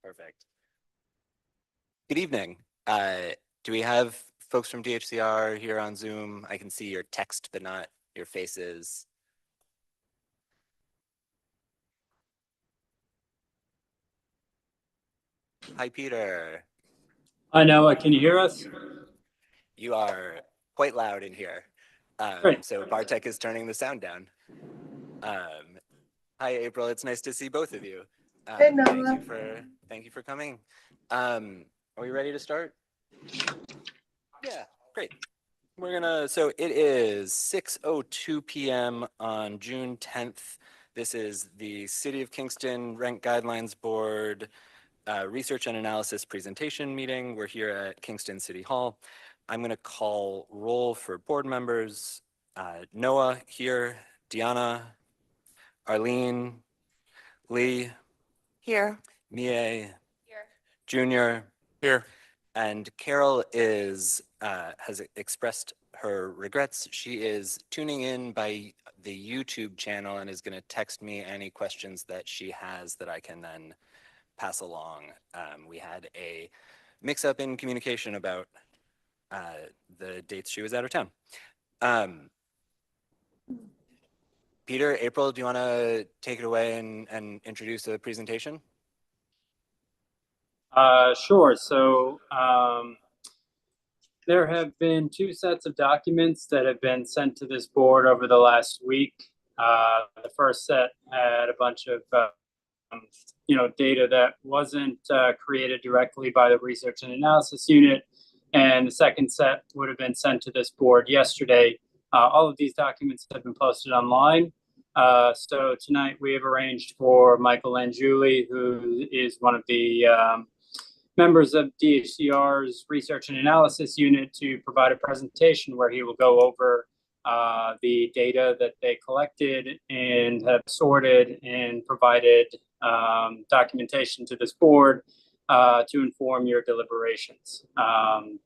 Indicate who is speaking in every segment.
Speaker 1: Perfect. Good evening. Do we have folks from DHCR here on Zoom? I can see your text, but not your faces. Hi, Peter.
Speaker 2: Hi, Noah. Can you hear us?
Speaker 1: You are quite loud in here.
Speaker 2: Great.
Speaker 1: So Bartek is turning the sound down. Hi, April. It's nice to see both of you.
Speaker 3: Hey, Noah.
Speaker 1: Thank you for coming. Are we ready to start? Yeah, great. So it is 6:02 p.m. on June 10th. This is the City of Kingston Rent Guidelines Board Research and Analysis presentation meeting. We're here at Kingston City Hall. I'm going to call roll for board members. Noah here, Deanna, Arlene, Lee.
Speaker 3: Here.
Speaker 1: Mie.
Speaker 3: Here.
Speaker 1: Junior.
Speaker 4: Here.
Speaker 1: And Carol has expressed her regrets. She is tuning in by the YouTube channel and is going to text me any questions that she has that I can then pass along. We had a mix-up in communication about the dates she was out of town. Peter, April, do you want to take it away and introduce the presentation?
Speaker 2: Sure. So there have been two sets of documents that have been sent to this board over the last week. The first set had a bunch of data that wasn't created directly by the Research and Analysis Unit, and the second set would have been sent to this board yesterday. All of these documents have been posted online. So tonight we have arranged for Michael and Julie, who is one of the members of DHCR's Research and Analysis Unit, to provide a presentation where he will go over the data that they collected and have sorted and provided documentation to this board to inform your deliberations.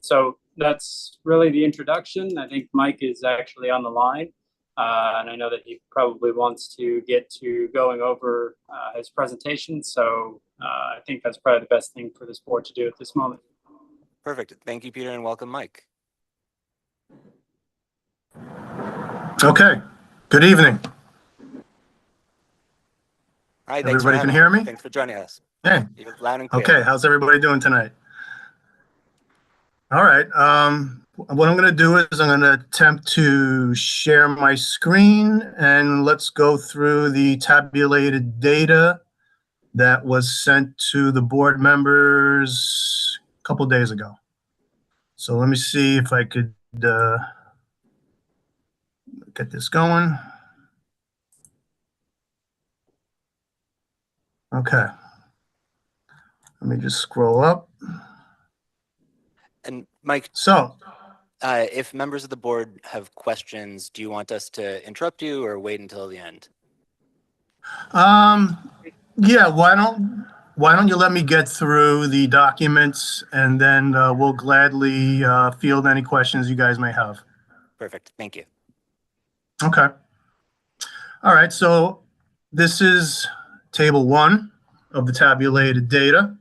Speaker 2: So that's really the introduction. I think Mike is actually on the line. And I know that he probably wants to get to going over his presentation. So I think that's probably the best thing for this board to do at this moment.
Speaker 1: Perfect. Thank you, Peter, and welcome, Mike.
Speaker 4: Okay. Good evening.
Speaker 1: Hi,
Speaker 4: everybody can hear me?
Speaker 1: Thanks for joining us.
Speaker 4: Hey.
Speaker 1: You're loud and clear.
Speaker 4: Okay. How's everybody doing tonight? All right. What I'm going to do is I'm going to attempt to share my screen, and let's go through the tabulated data that was sent to the board members a couple days ago. So let me see if I could get this going. Okay. Let me just scroll up.
Speaker 1: And Mike,
Speaker 4: so
Speaker 1: if members of the board have questions, do you want us to interrupt you or wait until the end?
Speaker 4: Yeah, why don't you let me get through the documents, and then we'll gladly field any questions you guys may have.
Speaker 1: Perfect. Thank you.
Speaker 4: Okay. All right. So this is table 1 of the tabulated data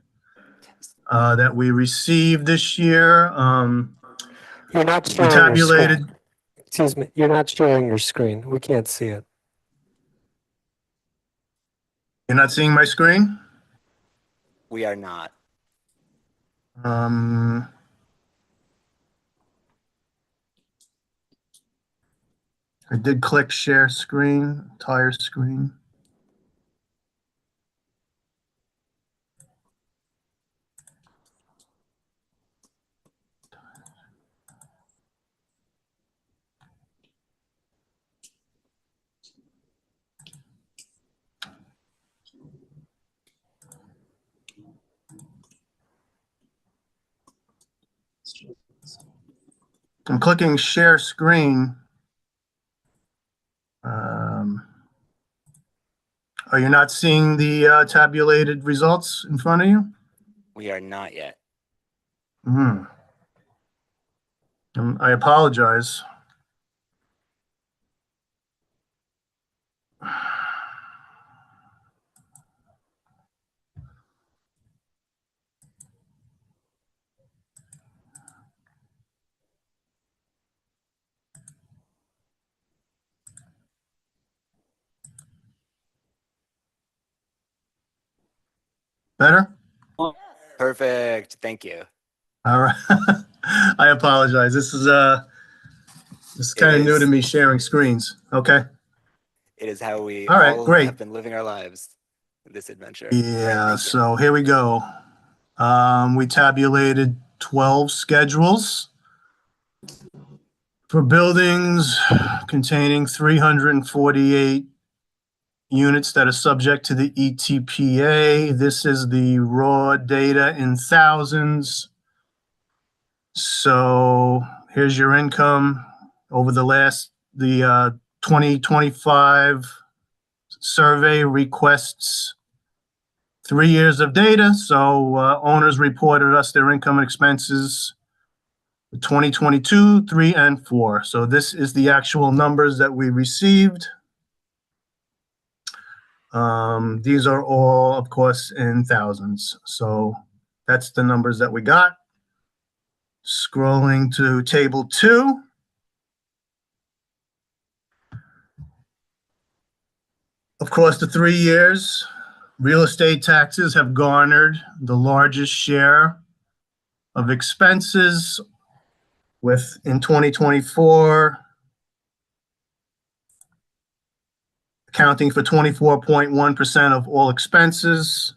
Speaker 4: that we received this year.
Speaker 5: You're not sharing your screen. Excuse me. You're not sharing your screen. We can't see it.
Speaker 4: You're not seeing my screen?
Speaker 1: We are not.
Speaker 4: I did click share screen, entire screen. I'm clicking share screen. Are you not seeing the tabulated results in front of you?
Speaker 1: We are not yet.
Speaker 4: I apologize. Better?
Speaker 1: Perfect. Thank you.
Speaker 4: All right. I apologize. This is
Speaker 1: It
Speaker 4: kind of new to
Speaker 1: is.
Speaker 4: me, sharing screens. Okay.
Speaker 1: It is how we
Speaker 4: All right,
Speaker 1: all
Speaker 4: great.
Speaker 1: have been living our lives. This adventure.
Speaker 4: Yeah,
Speaker 1: Thank you.
Speaker 4: so here we go. We tabulated 12 schedules for buildings containing 348 units that are subject to the ETPA. This is the raw data in thousands. So here's your income over the 2025 survey requests 3 years of data. So owners reported us their income and expenses 2022, 3, and 4. So this is the actual numbers that we received. These are all, of course, in thousands. So that's the numbers that we got. Scrolling to table 2. Of course, the 3 years, real estate taxes have garnered the largest share of expenses, with in 2024 accounting for 24.1% of all expenses,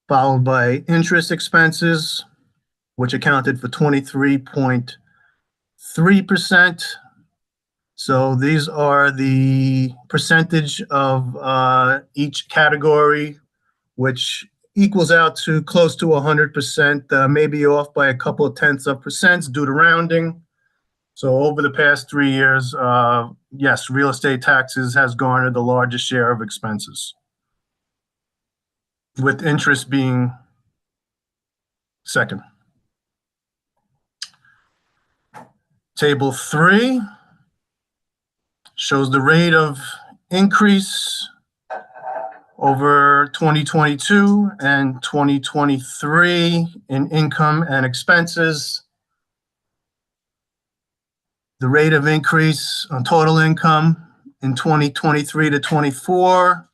Speaker 4: followed by interest expenses, which accounted for 23.3%. So these are the percentage of each category, which equals out to close to 100%, maybe off by a couple of tenths of percents due to rounding. So over the past 3 years, yes, real estate taxes has garnered the largest share of expenses, with interest being second. Table 3 shows the rate of increase over 2022 and 2023 in income and expenses. The rate of increase on total income in 2023 to 24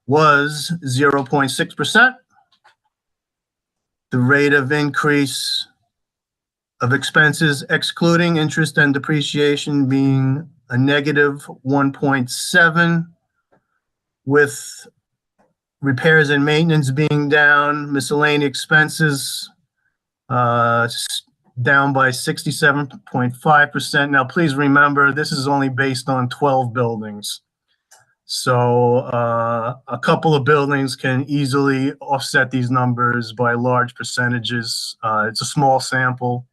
Speaker 4: was 0.6%. The rate of increase of expenses excluding interest and depreciation being a negative 1.7, with repairs and maintenance being down, miscellaneous expenses down by 67.5%. Now, please remember, this is only based on 12 buildings. So a couple of buildings can easily offset these numbers by large percentages. It's a small sample.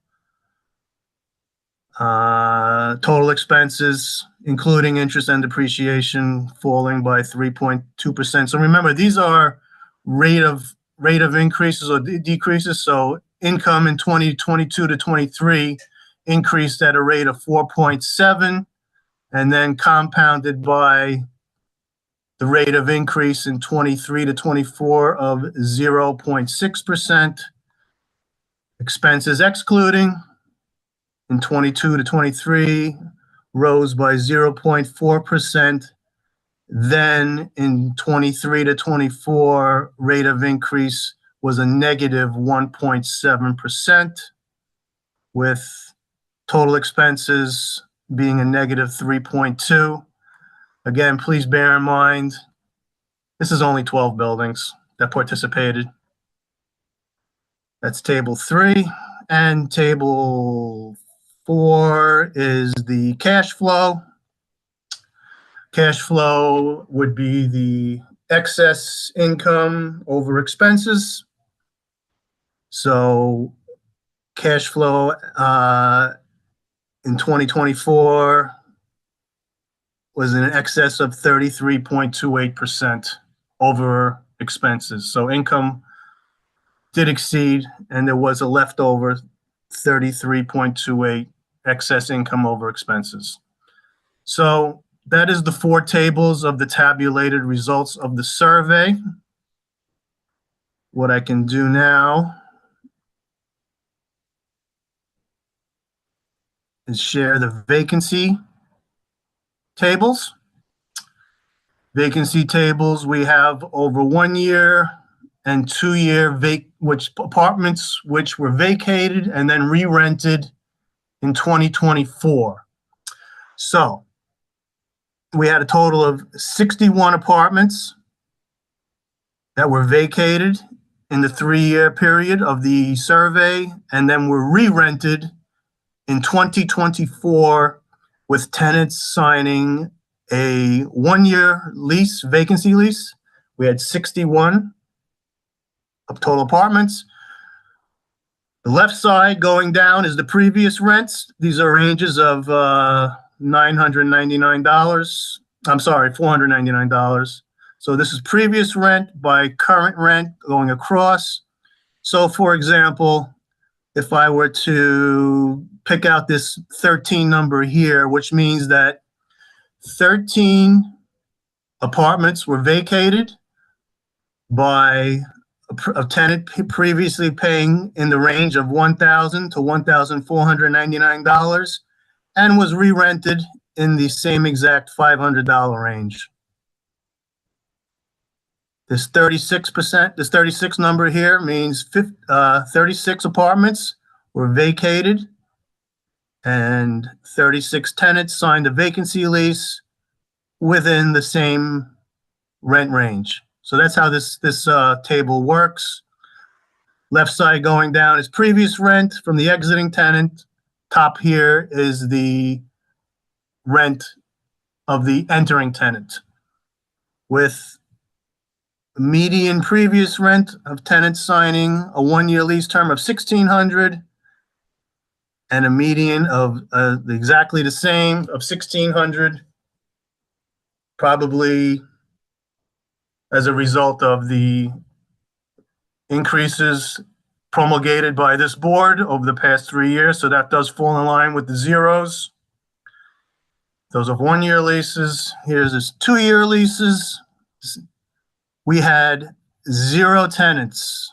Speaker 4: Total expenses, including interest and depreciation, falling by 3.2%. So remember, these are rate of increases or decreases. So income in 2022 to 23 increased at a rate of 4.7, and then compounded by the rate of increase in 23 to 24 of 0.6%. Expenses excluding in 22 to 23 rose by 0.4%. Then in 23 to 24, rate of increase was a negative 1.7%, with total expenses being a negative 3.2. Again, please bear in mind, this is only 12 buildings that participated. That's table 3. And table 4 is the cash flow. Cash flow would be the excess income over expenses. So cash flow in 2024 was in excess of 33.28% over expenses. So income did exceed, and there was a leftover 33.28 excess income over expenses. So that is the 4 tables of the tabulated results of the survey. What I can do now is share the vacancy tables. vacancy tables, we have over 1 year and 2 year which apartments which were vacated and then re-rented in 2024. So we had a total of 61 apartments that were vacated in the 3-year period of the survey and then were re-rented in 2024 with tenants signing a 1-year lease, vacancy lease. We had 61 of total apartments. The left side going down is the previous rents. These are ranges of $999. I'm sorry, $499. So this is previous rent by current rent going across. So for example, if I were to pick out this 13 number here, which means that 13 apartments were vacated by a tenant previously paying in the range of $1,000 to $1,499 and was re-rented in the same exact $500 range. This 36 number here means 36 apartments were vacated and 36 tenants signed a vacancy lease within the same rent range. So that's how this table works. Left side going down is previous rent from the exiting tenant. Top here is the rent of the entering tenant, with median previous rent of tenants signing a 1-year lease term of $1,600 and a median of exactly the same of $1,600, probably as a result of the increases promulgated by this board over the past 3 years. So that does fall in line with the zeros. Those are 1-year leases. Here's this 2-year leases. We had 0 tenants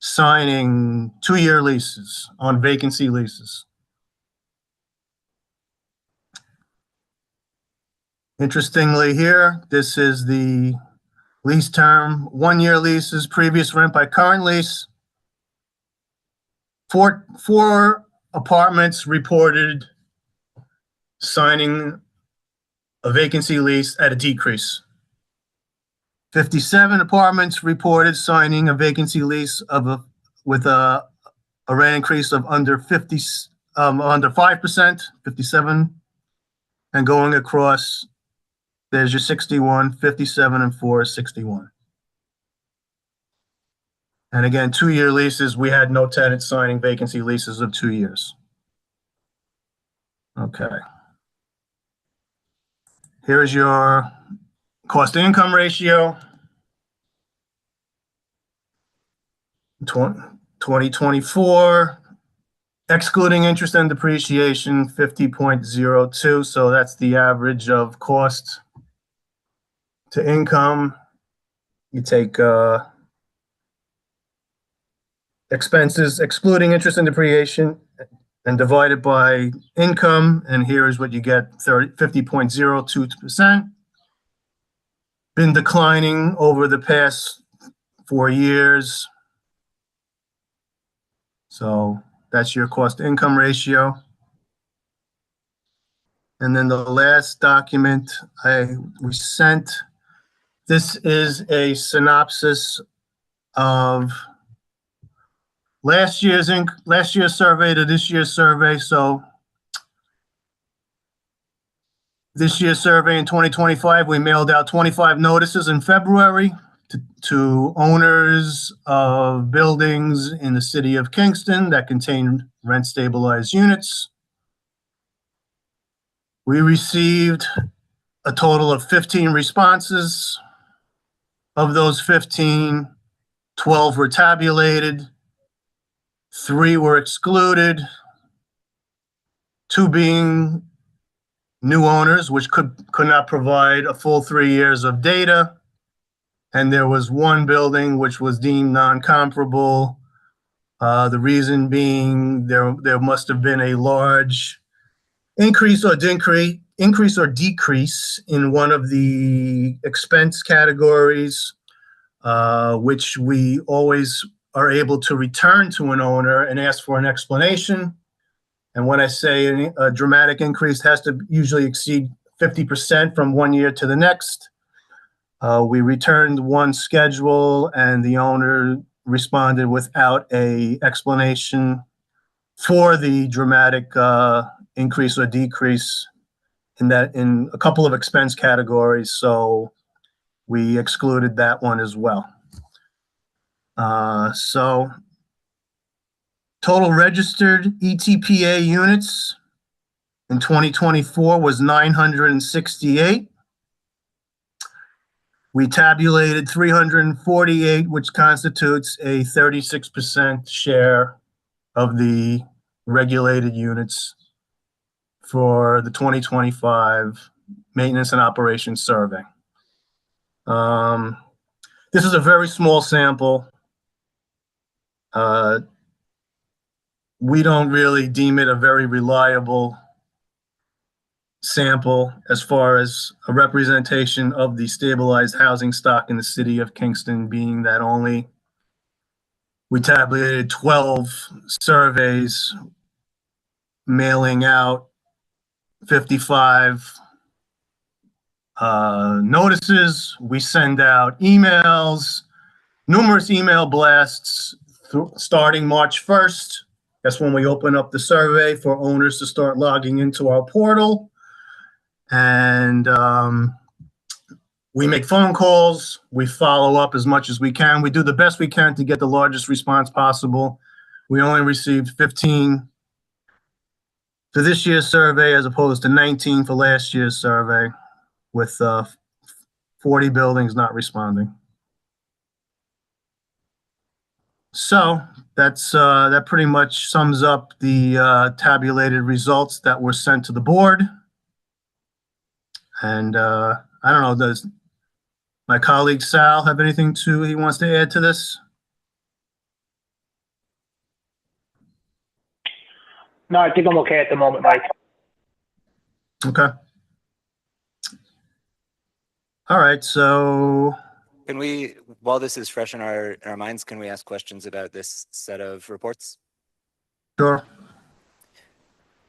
Speaker 4: signing 2-year leases on vacancy leases. Interestingly here, this is the lease term, 1-year leases, previous rent by current lease. Four apartments reported signing a vacancy lease at a decrease. 57 apartments reported signing a vacancy lease with a rent increase of under 5%, 57, and going across, there's your 61, 57, and 4 is 61. And again, 2-year leases, we had no tenants signing vacancy leases of 2 years. Okay. Here's your cost to income ratio. 2024, excluding interest and depreciation, 50.02. So that's the average of cost to income. You take expenses excluding interest and depreciation and divide it by income, and here is what you get, 50.02%. Been declining over the past 4 years. So that's your cost to income ratio. And then the last document we sent, this is a synopsis of last year's survey to this year's survey. So this year's survey in 2025, we mailed out 25 notices in February to owners of buildings in the city of Kingston that contain rent stabilized units. We received a total of 15 responses. Of those 15, 12 were tabulated, 3 were excluded, 2 being new owners, which could not provide a full 3 years of data. And there was 1 building which was deemed non-comparable. The reason being there must have been a large increase or increase or decrease in one of the expense categories, which we always are able to return to an owner and ask for an explanation. And when I say a dramatic increase has to usually exceed 50% from one year to the next. We returned one schedule and the owner responded without a explanation for the dramatic increase or decrease in a couple of expense categories. So we excluded that one as well. So total registered ETPA units in 2024 was 968. We tabulated 348, which constitutes a 36% share of the regulated units for the 2025 Maintenance and Operations Survey. This is a very small sample. We don't really deem it a very reliable sample as far as a representation of the stabilized housing stock in the city of Kingston, being that we tabulated 12 surveys, mailing out 55 notices. We send out emails, numerous email blasts starting March 1st. That's when we open up the survey for owners to start logging into our portal. And we make phone calls. We follow up as much as we can. We do the best we can to get the largest response possible. We only received 15 for this year's survey as opposed to 19 for last year's survey, with 40 buildings not responding. So that pretty much sums up the tabulated results that were sent to the board. And I don't know, does my colleague Sal have anything he wants to add to this?
Speaker 6: No, I think I'm okay at the moment, Mike.
Speaker 4: Okay. All right, so
Speaker 1: Can we, while this is fresh in our minds, can we ask questions about this set of reports?
Speaker 4: sure.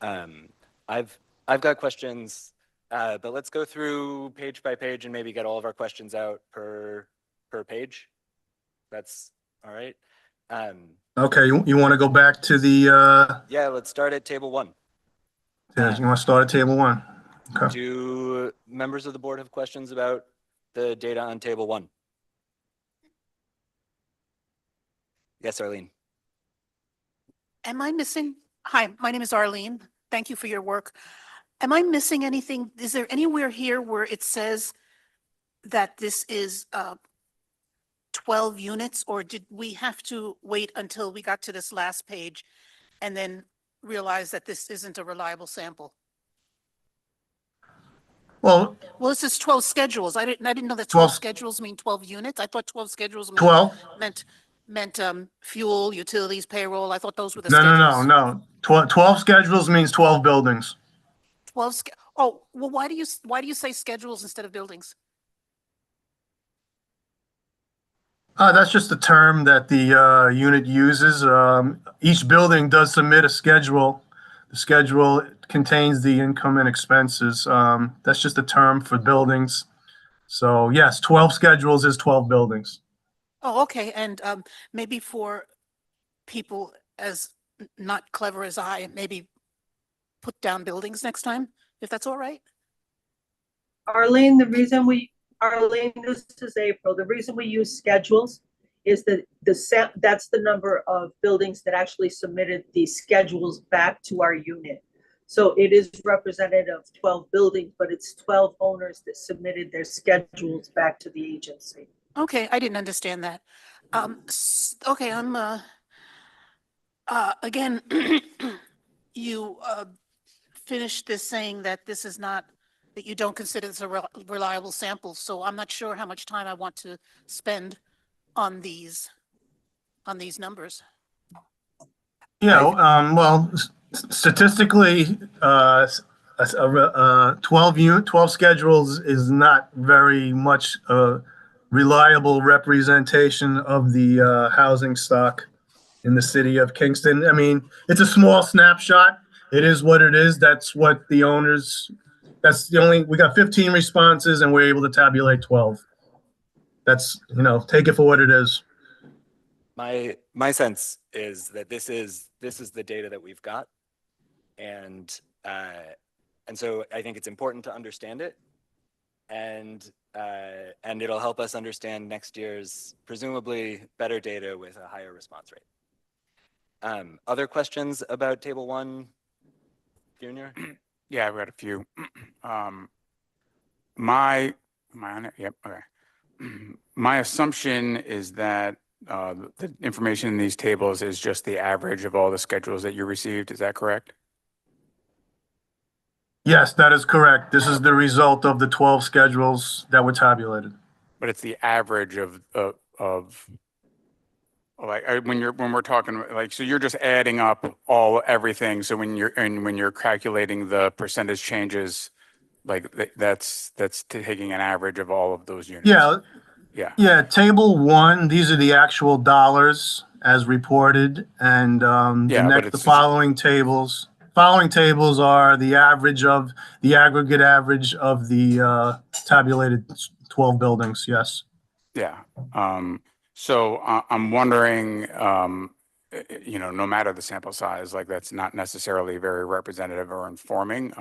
Speaker 1: I've got questions, but let's go through page by page and maybe get all of our questions out per page. That's all right.
Speaker 4: Okay, you want to go back to the
Speaker 1: Yeah, let's start at table 1.
Speaker 4: yeah, you want to start at table 1? Okay.
Speaker 1: Do members of the board have questions about the data on table 1? Yes, Arlene.
Speaker 3: Am I missing? Hi, my name is Arlene. Thank you for your work. Am I missing anything? Is there anywhere here where it says that this is 12 units, or did we have to wait until we got to this last page and then realize that this isn't a reliable sample?
Speaker 4: Well,
Speaker 3: Well, this is 12 schedules. I didn't know that
Speaker 4: 12
Speaker 3: 12 schedules mean 12 units. I thought 12 schedules
Speaker 4: 12?
Speaker 3: meant fuel, utilities, payroll. I thought those were the
Speaker 4: No,
Speaker 3: schedules.
Speaker 4: no. 12 schedules means 12 buildings.
Speaker 3: 12 oh, well, why do you say schedules instead of buildings?
Speaker 4: That's just the term that the unit uses. Each building does submit a schedule. The schedule contains the income and expenses. That's just a term for buildings. So yes, 12 schedules is 12 buildings.
Speaker 3: Oh, okay. And maybe for people as not clever as I, maybe put down buildings next time, if that's all right.
Speaker 7: Arlene, this is April. The reason we use schedules is that that's the number of buildings that actually submitted the schedules back to our unit. So it is representative of 12 buildings, but it's 12 owners that submitted their schedules back to the agency.
Speaker 3: Okay, I didn't understand that. Okay, I'm again, you finished this saying that this is not, that you don't consider this a reliable sample. So I'm not sure how much time I want to spend on these numbers.
Speaker 4: Yeah, well, statistically, 12 schedules is not very much a reliable representation of the housing stock in the city of Kingston. I mean, it's a small snapshot. It is what it is. That's what the owners, we got 15 responses and we're able to tabulate 12. That's, take it for what it is.
Speaker 1: My sense is that this is the data that we've got, and so I think it's important to understand it, and it'll help us understand next year's presumably better data with a higher response rate. Other questions about Table 1, Junior?
Speaker 8: Yeah, I've got a few. Am I on it? Yep. Okay. My assumption is that the information in these tables is just the average of all the schedules that you received. Is that correct?
Speaker 4: Yes, that is correct. This is the result of the 12 schedules that were tabulated.
Speaker 8: But it's the average of like when we're talking like, so you're just adding up everything. So when you're calculating the percentage changes, like that's taking an average of all of those units.
Speaker 4: Yeah.
Speaker 8: Yeah.
Speaker 4: Yeah. Table 1, these are the actual dollars as reported. And the following tables are the aggregate average of the tabulated 12 buildings. Yes.
Speaker 8: Yeah. So I'm wondering, no matter the sample size, like that's not necessarily very representative or informing.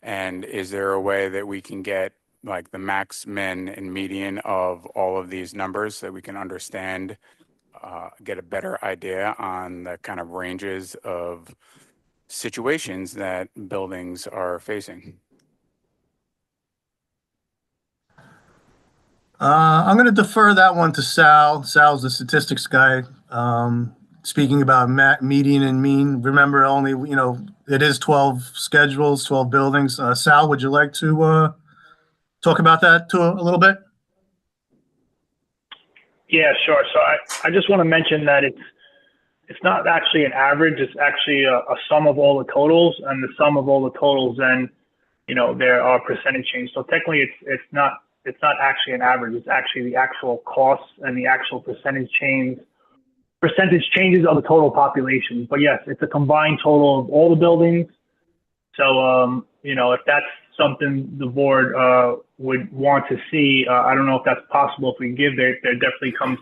Speaker 8: And is there a way that we can get like the max, min, and median of all of these numbers so that we can understand, get a better idea on the kind of ranges of situations that buildings are facing?
Speaker 4: I'm going to defer that one to Sal. Sal's the statistics guy. Speaking about median and mean, remember only, it is 12 schedules, 12 buildings. Sal, would you like to talk about that a little bit?
Speaker 6: Yeah, sure. So I just want to mention that it's not actually an average. It's actually a sum of all the totals, and the sum of all the totals, then, there are percentage change. So technically it's not actually an average. It's actually the actual costs and the actual percentage changes of the total population. But yes, it's a combined total of all the buildings. So, if that's something the board would want to see, I don't know if that's possible. If we give there definitely comes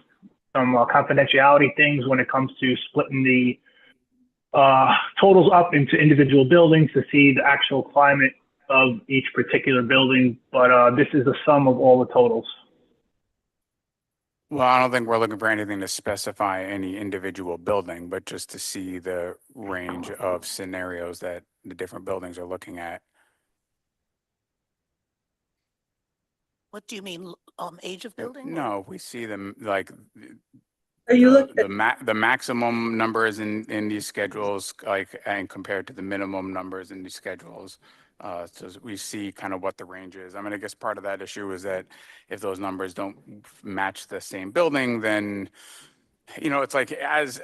Speaker 6: some confidentiality things when it comes to splitting the totals up into individual buildings to see the actual climate of each particular building. But this is the sum of all the totals.
Speaker 8: Well, I don't think we're looking for anything to specify any individual building, but just to see the range of scenarios that the different buildings are looking at.
Speaker 3: What do you mean, age of building?
Speaker 8: No, we see them like
Speaker 7: Are you looking
Speaker 8: the maximum numbers in these schedules, like, and compared to the minimum numbers in these schedules. So we see kind of what the range is. I mean, I guess part of that issue is that if those numbers don't match the same building, then, it's like as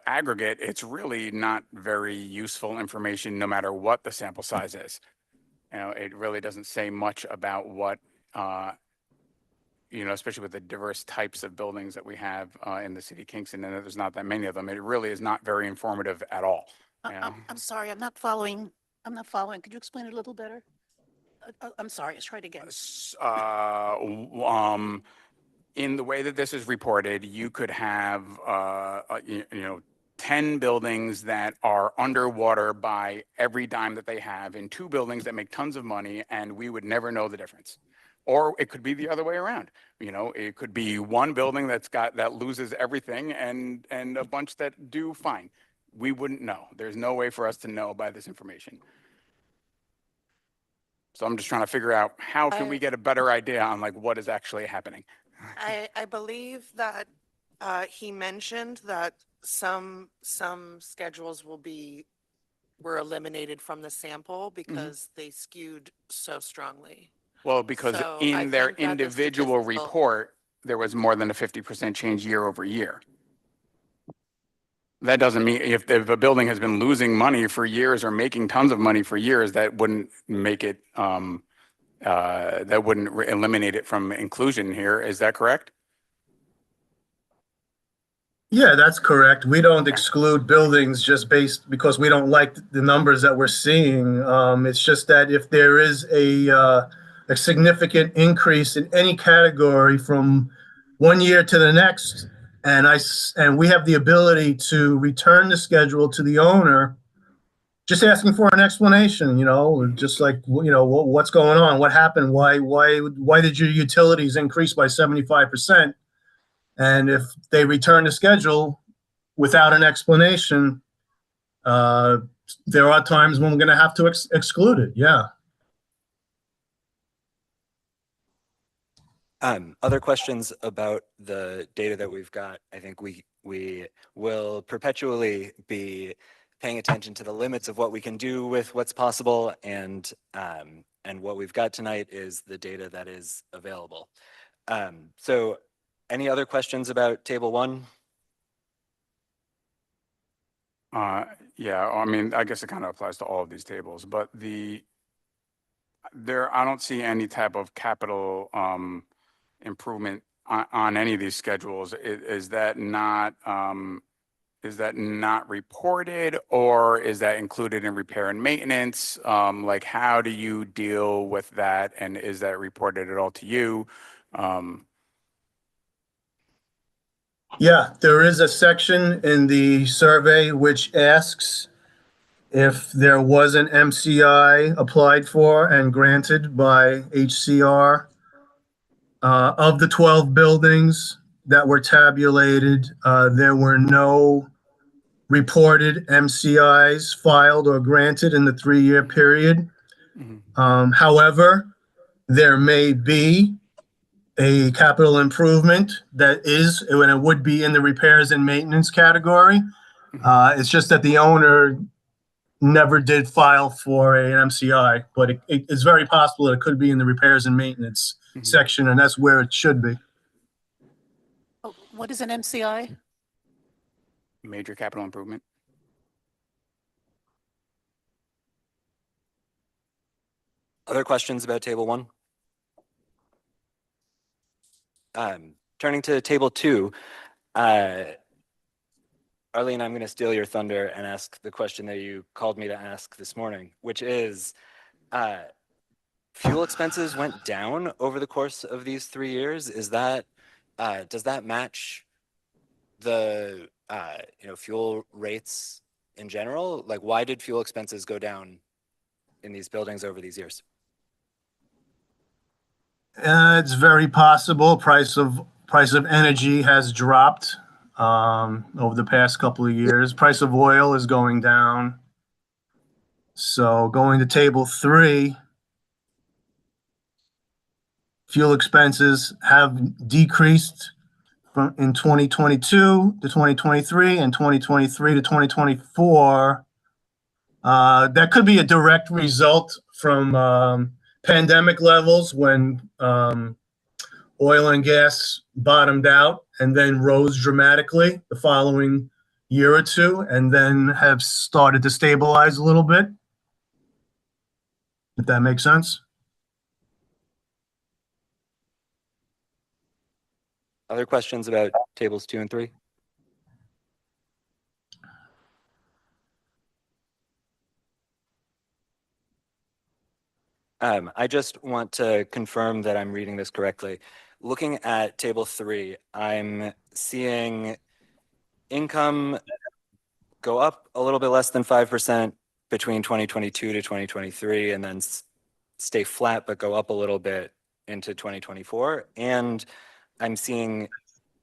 Speaker 8: aggregate, it's really not very useful information, no matter what the sample size is. It really doesn't say much about what, especially with the diverse types of buildings that we have in the city of Kingston, and there's not that many of them. It really is not very informative at all.
Speaker 3: I'm sorry, I'm not following. Could you explain it a little better? I'm sorry, let's try it again.
Speaker 8: In the way that this is reported, you could have, 10 buildings that are underwater by every dime that they have, and 2 buildings that make tons of money, and we would never know the difference. Or it could be the other way around. It could be one building that loses everything and a bunch that do fine. We wouldn't know. There's no way for us to know by this information. So I'm just trying to figure out how can we get a better idea on like what is actually happening.
Speaker 9: I believe that he mentioned that some schedules were eliminated from the sample because they skewed so strongly.
Speaker 8: Well, because
Speaker 9: So I
Speaker 8: in their
Speaker 9: think that the
Speaker 8: individual
Speaker 9: statistical-
Speaker 8: report, there was more than a 50% change year over year. That doesn't mean if a building has been losing money for years or making tons of money for years, that wouldn't make it, that wouldn't eliminate it from inclusion here. Is that correct?
Speaker 4: Yeah, that's correct. We don't exclude buildings just because we don't like the numbers that we're seeing. It's just that if there is a significant increase in any category from one year to the next, and we have the ability to return the schedule to the owner, just asking for an explanation, just like, what's going on? What happened? Why did your utilities increase by 75%? And if they return the schedule without an explanation, there are times when we're going to have to exclude it. Yeah.
Speaker 1: Other questions about the data that we've got? I think we will perpetually be paying attention to the limits of what we can do with what's possible, and what we've got tonight is the data that is available. So any other questions about table 1?
Speaker 8: Yeah, I mean, I guess it kind of applies to all of these tables, but I don't see any type of capital improvement on any of these schedules. Is that not reported, or is that included in repair and maintenance? Like, how do you deal with that, and is that reported at all to you?
Speaker 4: Yeah, there is a section in the survey which asks if there was an MCI applied for and granted by HCR. Of the 12 buildings that were tabulated, there were no reported MCIs filed or granted in the 3-year period. However, there may be a capital improvement that is, and it would be in the repairs and maintenance category. It's just that the owner never did file for an MCI, but it's very possible that it could be in the repairs and maintenance section, and that's where it should be.
Speaker 3: Oh, what is an MCI?
Speaker 8: Major capital improvement.
Speaker 1: Other questions about table 1? Turning to table 2, Arlene, I'm going to steal your thunder and ask the question that you called me to ask this morning, which is, fuel expenses went down over the course of these 3 years. Is that, does that match the, fuel rates in general? Like, why did fuel expenses go down in these buildings over these years?
Speaker 4: It's very possible. Price of energy has dropped over the past couple of years. Price of oil is going down. So going to table 3, fuel expenses have decreased in 2022 to 2023 and 2023 to 2024. That could be a direct result from pandemic levels when oil and gas bottomed out and then rose dramatically the following year or two, and then have started to stabilize a little bit, if that makes sense.
Speaker 1: Other questions about tables 2 and 3? I just want to confirm that I'm reading this correctly. Looking at table 3, I'm seeing income go up a little bit less than 5% between 2022 to 2023, and then stay flat but go up a little bit into 2024. And I'm seeing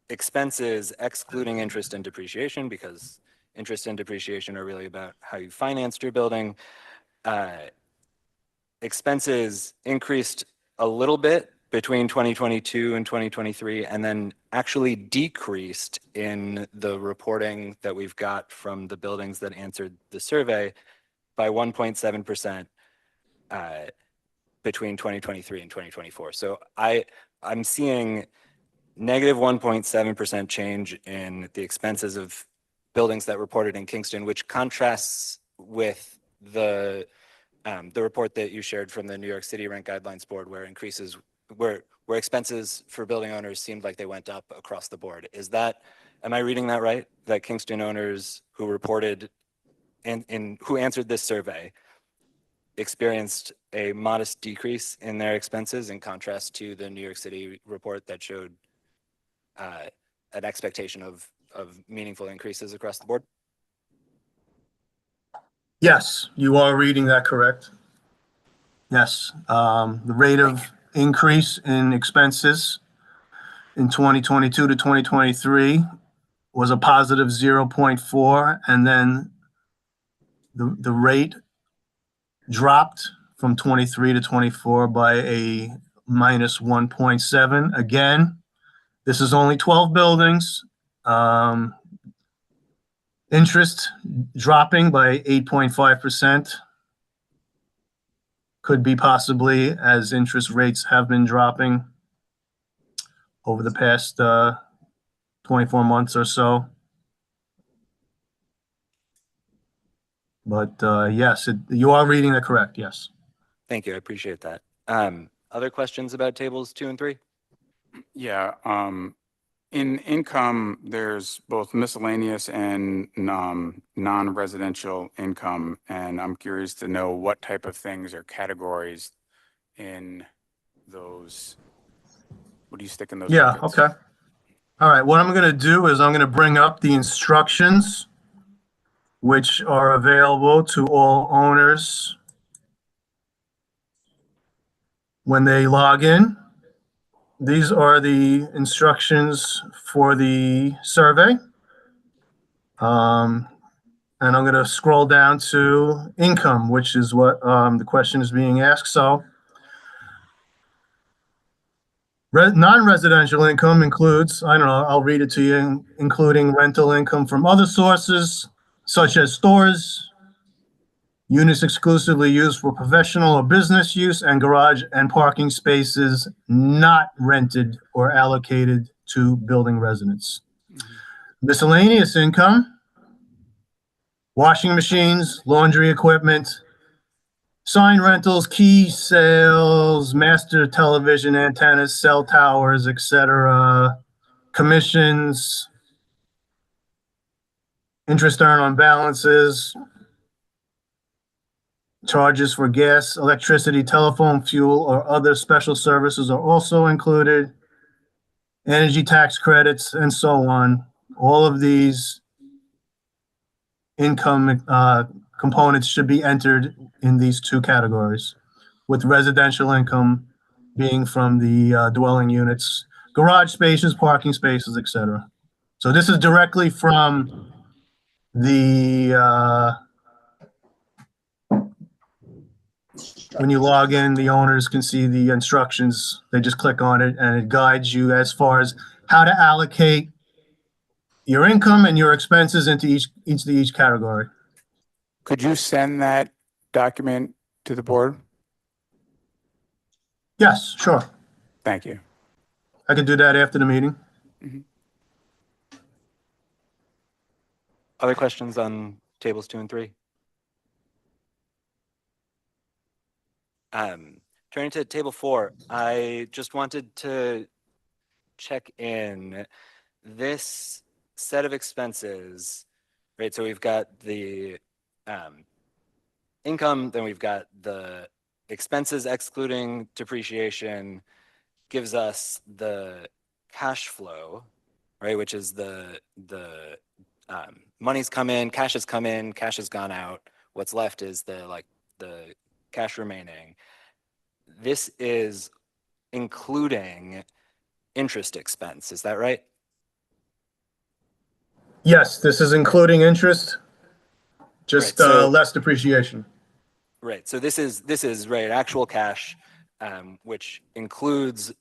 Speaker 1: expenses excluding interest and depreciation, because interest and depreciation are really about how you financed your building. Expenses increased a little bit between 2022 and 2023, and then actually decreased in the reporting that we've got from the buildings that answered the survey by 1.7% between 2023 and 2024. So I'm seeing negative 1.7% change in the expenses of buildings that reported in Kingston, which contrasts with the report that you shared from the New York City Rent Guidelines Board, where where expenses for building owners seemed like they went up across the board. Am I reading that right? That Kingston owners who reported and who answered this survey experienced a modest decrease in their expenses in contrast to the New York City report that showed an expectation of meaningful increases across the board?
Speaker 4: Yes, you are reading that correct. Yes, the rate of increase in expenses in 2022 to 2023 was a positive 0.4, and then the rate dropped from 23 to 24 by a minus 1.7. Again, this is only 12 buildings. Interest dropping by 8.5%. Could be possibly as interest rates have been dropping over the past 24 months or so. But yes, you are reading that correct, yes.
Speaker 1: Thank you, I appreciate that. Other questions about tables 2 and 3?
Speaker 8: Yeah, in income, there's both miscellaneous and non-residential income, and I'm curious to know what type of things are categories in those. What do you stick in those
Speaker 4: Yeah,
Speaker 8: buckets?
Speaker 4: okay. All right, what I'm going to do is I'm going to bring up the instructions which are available to all owners when they log in. These are the instructions for the survey. And I'm going to scroll down to income, which is what the question is being asked. So non-residential income includes, I don't know, I'll read it to you, including rental income from other sources, such as stores, units exclusively used for professional or business use, and garage and parking spaces not rented or allocated to building residents. Miscellaneous income, washing machines, laundry equipment, sign rentals, key sales, master television antennas, cell towers, etc., commissions, interest earned on balances, charges for gas, electricity, telephone, fuel, or other special services are also included, energy tax credits, and so on. All of these income components should be entered in these two categories, with residential income being from the dwelling units, garage spaces, parking spaces, etc. So this is directly from the when you log in, the owners can see the instructions. They just click on it and it guides you as far as how to allocate your income and your expenses into each category.
Speaker 8: Could you send that document to the board?
Speaker 4: Yes, sure.
Speaker 8: Thank you.
Speaker 4: I could do that after the meeting.
Speaker 1: Other questions on tables 2 and 3? Turning to table 4, I just wanted to check in this set of expenses, right? So we've got the income, then we've got the expenses excluding depreciation, gives us the cash flow, right? Which is the money's come in, cash has come in, cash has gone out. What's left is the cash remaining. This is including interest expense, is that right?
Speaker 4: Yes, this is including interest, just
Speaker 1: Right, so-
Speaker 4: less depreciation.
Speaker 1: Right. So this is right, actual cash, which includes,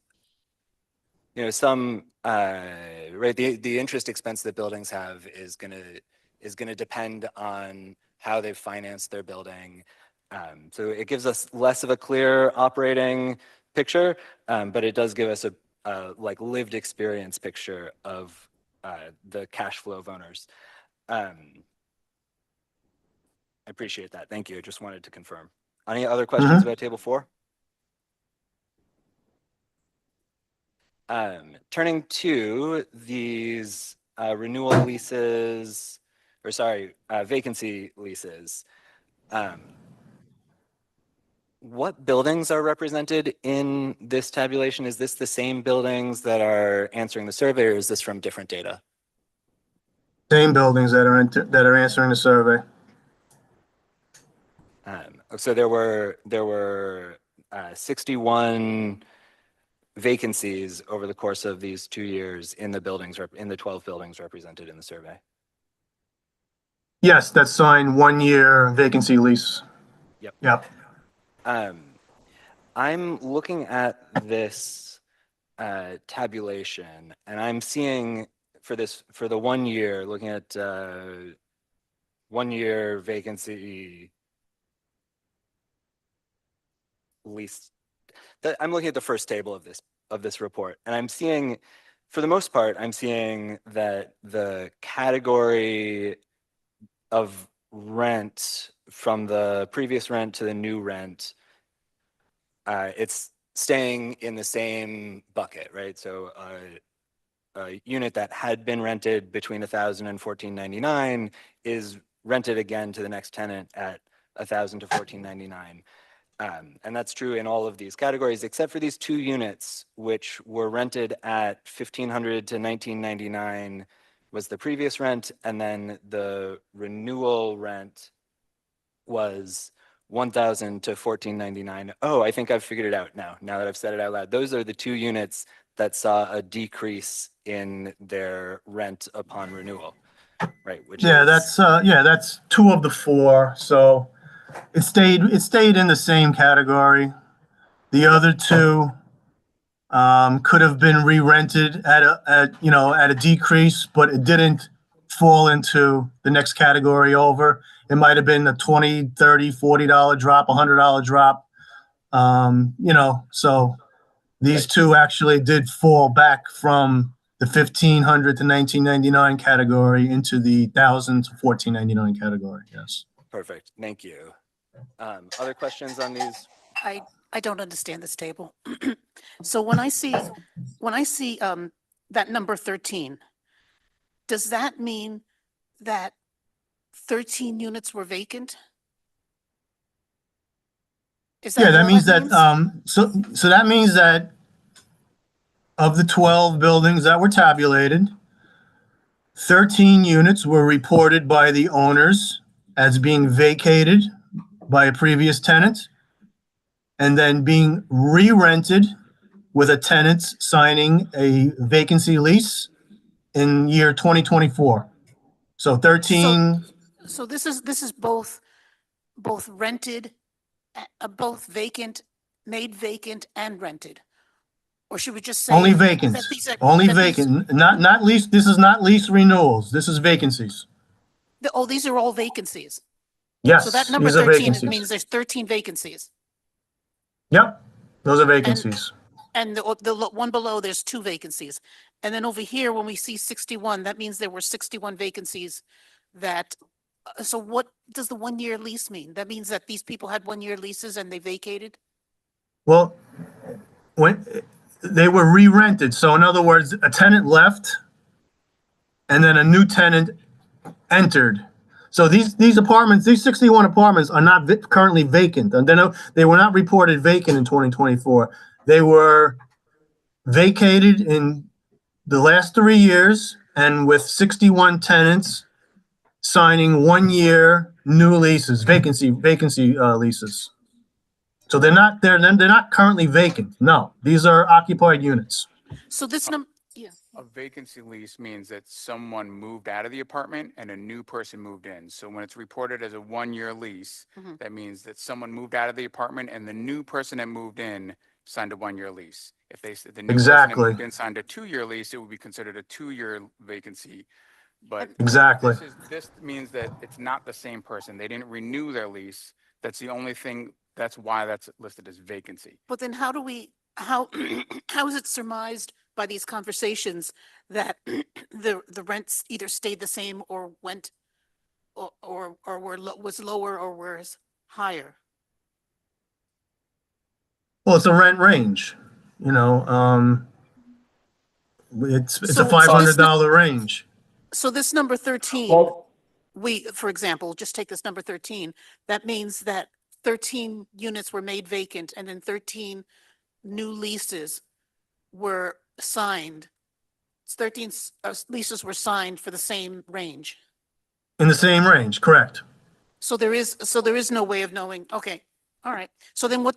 Speaker 1: some right, the interest expense that buildings have is gonna depend on how they've financed their building. So it gives us less of a clear operating picture, but it does give us a like lived experience picture of the cash flow of owners. I appreciate that. Thank you. Just wanted to confirm. Any other questions about table 4? Turning to these renewal leases, or sorry, vacancy leases. What buildings are represented in this tabulation? Is this the same buildings that are answering the survey, or is this from different data?
Speaker 4: Same buildings that are answering the survey.
Speaker 1: So there were 61 vacancies over the course of these 2 years in the buildings, in the 12 buildings represented in the survey.
Speaker 4: Yes, that's signed 1-year vacancy lease.
Speaker 1: Yep.
Speaker 4: Yep.
Speaker 1: I'm looking at this tabulation, and I'm seeing for the 1 year, looking at 1 year vacancy lease. I'm looking at the first table of this report, and I'm seeing, for the most part, I'm seeing that the category of rent from the previous rent to the new rent, it's staying in the same bucket, right? So a unit that had been rented between 1,000 and 14.99 is rented again to the next tenant at 1,000 to 14.99. And that's true in all of these categories, except for these 2 units, which were rented at 1,500 to 19.99 was the previous rent, and then the renewal rent was 1,000 to 14.99. Oh, I think I've figured it out now that I've said it out loud. Those are the 2 units that saw a decrease in their rent upon renewal, right? Which
Speaker 4: that's 2 of the 4. So it stayed in the same category. The other 2 could have been re-rented at a decrease, but it didn't fall into the next category over. It might have been a $20, $30, $40 drop, $100 drop. So these 2 actually did fall back from the 1,500 to 19.99 category into the 1,000 to 14.99 category. Yes.
Speaker 1: Perfect. Thank you. Other questions on these?
Speaker 3: I don't understand this table. So when I see that number 13, does that mean that 13 units were vacant? Is that
Speaker 4: Yeah, that
Speaker 3: all
Speaker 4: means
Speaker 3: means?
Speaker 4: so that means that of the 12 buildings that were tabulated, 13 units were reported by the owners as being vacated by a previous tenant and then being re-rented with a tenant signing a vacancy lease in year 2024. So 13.
Speaker 3: So this is both rented, both vacant, made vacant and rented? Or should we just say?
Speaker 4: Only vacant, only vacant, not lease. This is not lease renewals. This is vacancies.
Speaker 3: These are all vacancies.
Speaker 4: Yes,
Speaker 3: So that number
Speaker 4: these are
Speaker 3: 13
Speaker 4: vacancies.
Speaker 3: means there's 13 vacancies.
Speaker 4: Yep, those are vacancies.
Speaker 3: And the one below, there's 2 vacancies. And then over here, when we see 61, that means there were 61 vacancies that, so what does the 1-year lease mean? That means that these people had 1-year leases and they vacated?
Speaker 4: Well, when they were re-rented, so in other words, a tenant left and then a new tenant entered. So these apartments, these 61 apartments are not currently vacant. And they were not reported vacant in 2024. They were vacated in the last 3 years and with 61 tenants signing 1-year new leases, vacancy leases. So they're not currently vacant. No, these are occupied units.
Speaker 3: So this number,
Speaker 8: A vacancy lease means that someone moved out of the apartment and a new person moved in. So when it's reported as a 1-year lease, that means that someone moved out of the apartment and the new person that moved in signed a 1-year lease. If the new person that moved in signed a 2-year lease, it would be considered a 2-year vacancy. But
Speaker 4: exactly,
Speaker 8: this means that it's not the same person. They didn't renew their lease. That's the only thing. That's why that's listed as vacancy.
Speaker 3: but then how how is it surmised by these conversations that the rents either stayed the same or went was lower or was higher?
Speaker 4: Well, it's a rent range, you know, it's a
Speaker 3: So
Speaker 4: $500 range.
Speaker 3: So this number 13,
Speaker 2: Well,
Speaker 3: for example, just take this number 13, that means that 13 units were made vacant and then 13 new leases were signed. 13 leases were signed for the same range.
Speaker 4: In the same range, correct.
Speaker 3: So there is no way of knowing. Okay. All right. So then
Speaker 2: well,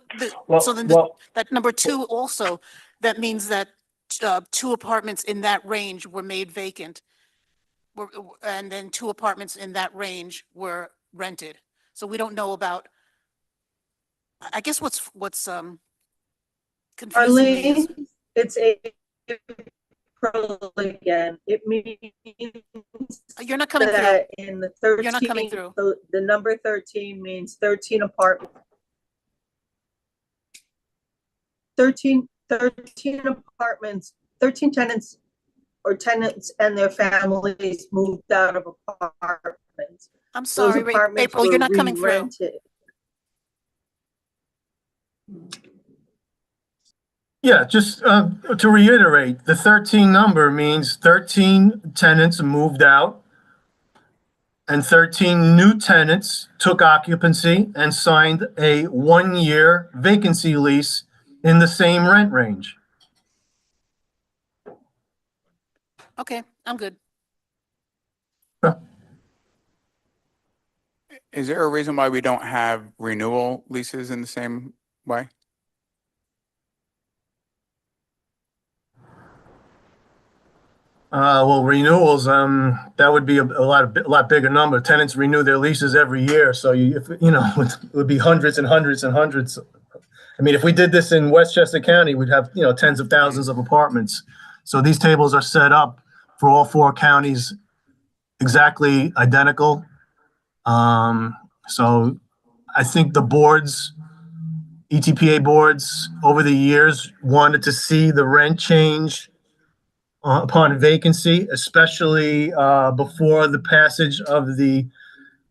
Speaker 3: that number 2 also, that means that 2 apartments in that range were made vacant. And then 2 apartments in that range were rented. So we don't know about, I guess what's confusing me is,
Speaker 7: Arlene, it's April again. It means
Speaker 3: you're not coming through.
Speaker 7: that in the
Speaker 3: You're not coming
Speaker 7: 13,
Speaker 3: through.
Speaker 7: the number 13 means 13 apartments. 13 apartments, 13 tenants or tenants and their families moved out of apartments.
Speaker 3: I'm sorry,
Speaker 7: Those apartments
Speaker 3: April, you're
Speaker 7: were
Speaker 3: not coming through.
Speaker 7: re-rented.
Speaker 4: Yeah, just to reiterate, the 13 number means 13 tenants moved out and 13 new tenants took occupancy and signed a 1-year vacancy lease in the same rent range.
Speaker 3: Okay, I'm good.
Speaker 8: Is there a reason why we don't have renewal leases in the same way?
Speaker 4: Well, renewals, that would be a lot bigger number. Tenants renew their leases every year, so it would be hundreds and hundreds and hundreds. I mean, if we did this in Westchester County, we'd have, tens of thousands of apartments. So these tables are set up for all 4 counties exactly identical. So I think the boards, ETPA boards over the years wanted to see the rent change upon vacancy, especially before the passage of the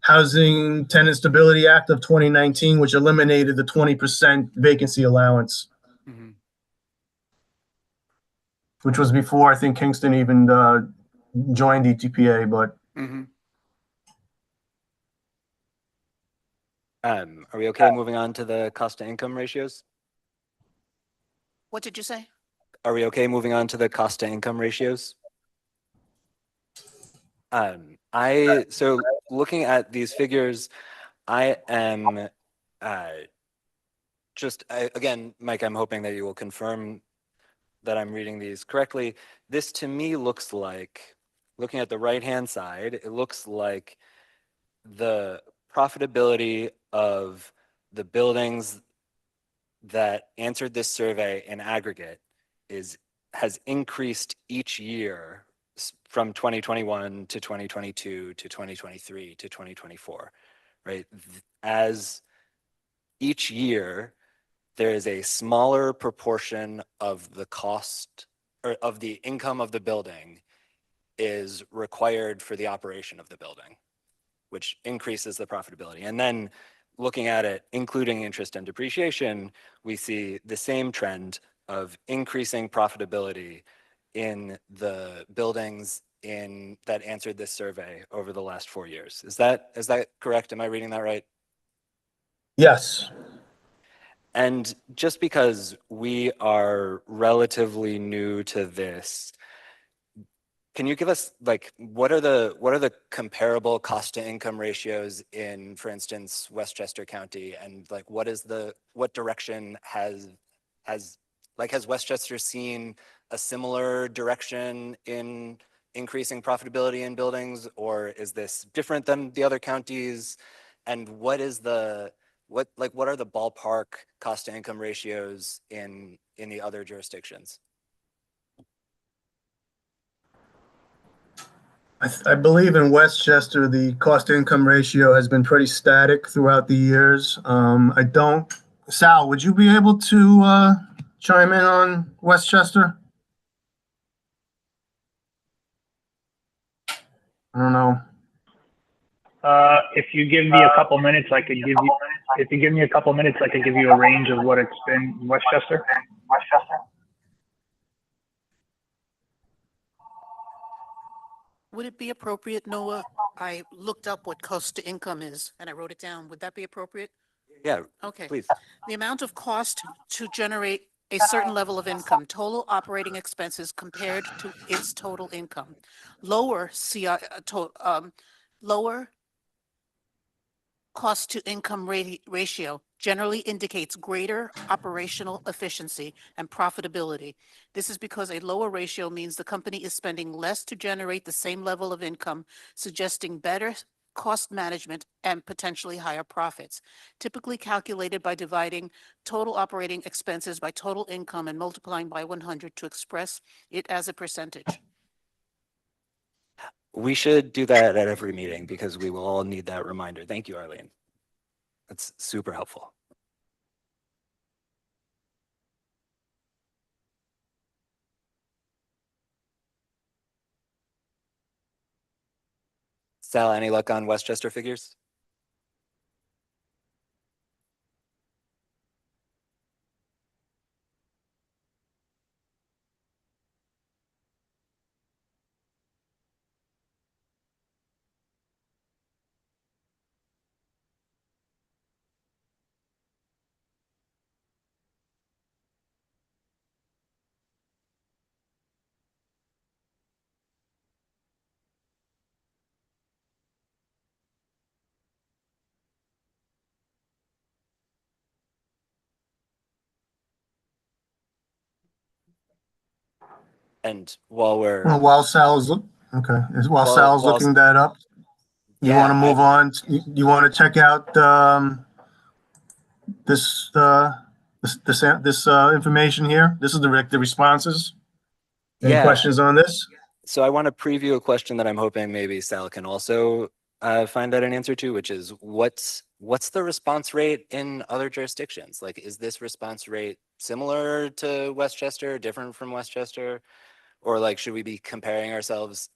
Speaker 4: Housing Tenant Stability Act of 2019, which eliminated the 20% vacancy allowance,
Speaker 8: Mm-hmm.
Speaker 4: which was before I think Kingston even joined ETPA. But
Speaker 8: Mm-hmm.
Speaker 1: Are we okay moving on to the cost to income ratios?
Speaker 3: What did you say?
Speaker 1: Are we okay moving on to the cost to income ratios? So looking at these figures, I am again, Mike, I'm hoping that you will confirm that I'm reading these correctly. This to me looks like, looking at the right-hand side, it looks like the profitability of the buildings that answered this survey in aggregate has increased each year from 2021 to 2022 to 2023 to 2024, right? As each year, there is a smaller proportion of the cost or of the income of the building is required for the operation of the building, which increases the profitability. And then looking at it, including interest and depreciation, we see the same trend of increasing profitability in the buildings that answered this survey over the last 4 years. Is that correct? Am I reading that right?
Speaker 4: yes.
Speaker 1: And just because we are relatively new to this, can you give us what are the comparable cost to income ratios in, for instance, Westchester County, and what direction has Westchester seen a similar direction in increasing profitability in buildings, or is this different than the other counties? And what are the ballpark cost to income ratios in the other jurisdictions?
Speaker 4: I believe in Westchester, the cost to income ratio has been pretty static throughout the years. Sal, would you be able to chime in on Westchester? I don't know.
Speaker 6: If you give me a couple minutes, I could give you. If you give me a couple minutes, I could give you a range of what it's been in Westchester.
Speaker 3: Would it be appropriate, Noah? I looked up what cost to income is and I wrote it down. Would that be appropriate?
Speaker 1: Yeah,
Speaker 3: Okay.
Speaker 1: please.
Speaker 3: The amount of cost to generate a certain level of income, total operating expenses compared to its total income. Lower lower cost to income ratio generally indicates greater operational efficiency and profitability. This is because a lower ratio means the company is spending less to generate the same level of income, suggesting better cost management and potentially higher profits, typically calculated by dividing total operating expenses by total income and multiplying by 100 to express it as a percentage.
Speaker 1: We should do that at every meeting because we will all need that reminder. Thank you, Arlene. That's super helpful. Sal, any luck on Westchester figures? And while we're
Speaker 4: Well, while Sal's okay, while Sal's
Speaker 1: while-
Speaker 4: looking that up, you
Speaker 1: Yeah,
Speaker 4: want to move on? You want to check out this information here? This is the responses. Any
Speaker 1: yeah.
Speaker 4: questions on this?
Speaker 1: So I want to preview a question that I'm hoping maybe Sal can also find out an answer to, which is what's the response rate in other jurisdictions? Like, is this response rate similar to Westchester, different from Westchester? Or like, should we be comparing ourselves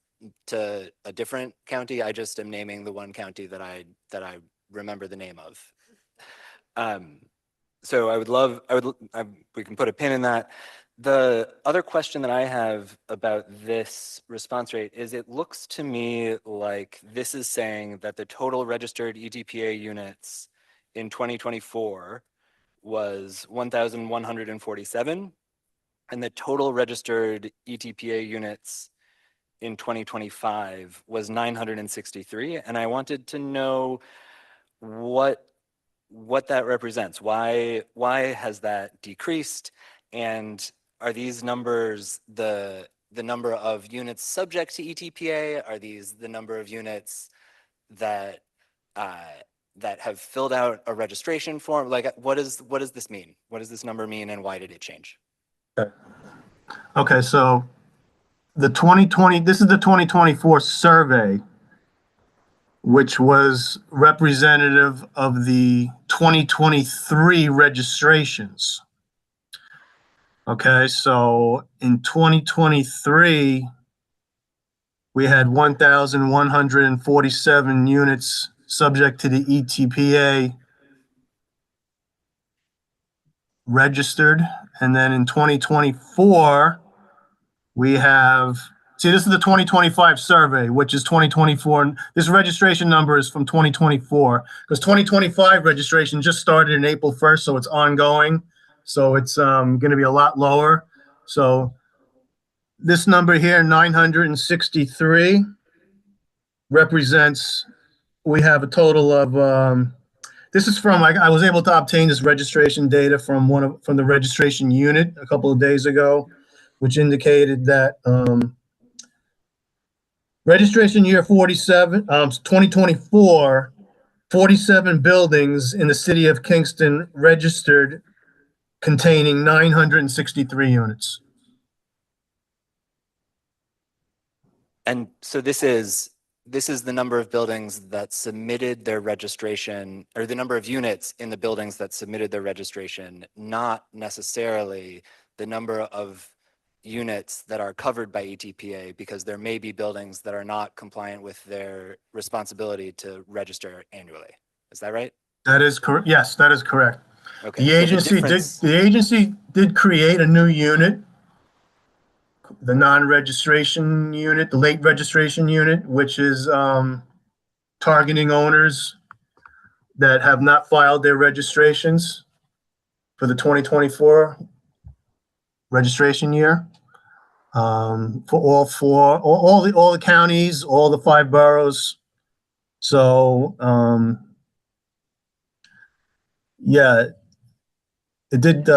Speaker 1: to a different county? I just am naming the one county that I remember the name of. So we can put a pin in that. The other question that I have about this response rate is it looks to me like this is saying that the total registered ETPA units in 2024 was 1,147, and the total registered ETPA units in 2025 was 963. And I wanted to know what that represents. Why has that decreased? And are these numbers the number of units subject to ETPA? Are these the number of units that that have filled out a registration form? Like, what does this mean? What does this number mean, and why did it change?
Speaker 4: Okay, so the 2020, this is the 2024 survey, which was representative of the 2023 registrations. Okay, so in 2023, we had 1,147 units subject to the ETPA registered. And then in 2024, we have, see, this is the 2025 survey, which is 2024. This registration number is from 2024 because 2025 registration just started in April 1st, so it's ongoing. So it's going to be a lot lower. So this number here, 963, represents, we have a total of, this is from, I was able to obtain this registration data from from the registration unit a couple of days ago, which indicated that registration year 2024, 47 buildings in the city of Kingston registered containing 963 units.
Speaker 1: And so this is the number of buildings that submitted their registration, or the number of units in the buildings that submitted their registration, not necessarily the number of units that are covered by ETPA because there may be buildings that are not compliant with their responsibility to register annually. Is that right?
Speaker 4: That is correct. Yes, that is correct.
Speaker 1: Okay.
Speaker 4: The
Speaker 1: So
Speaker 4: agency did create a new unit, the non-registration unit, the late registration unit, which is targeting owners that have not filed their registrations for the 2024 registration year. For all the counties, all the 5 boroughs. So, yeah, it did.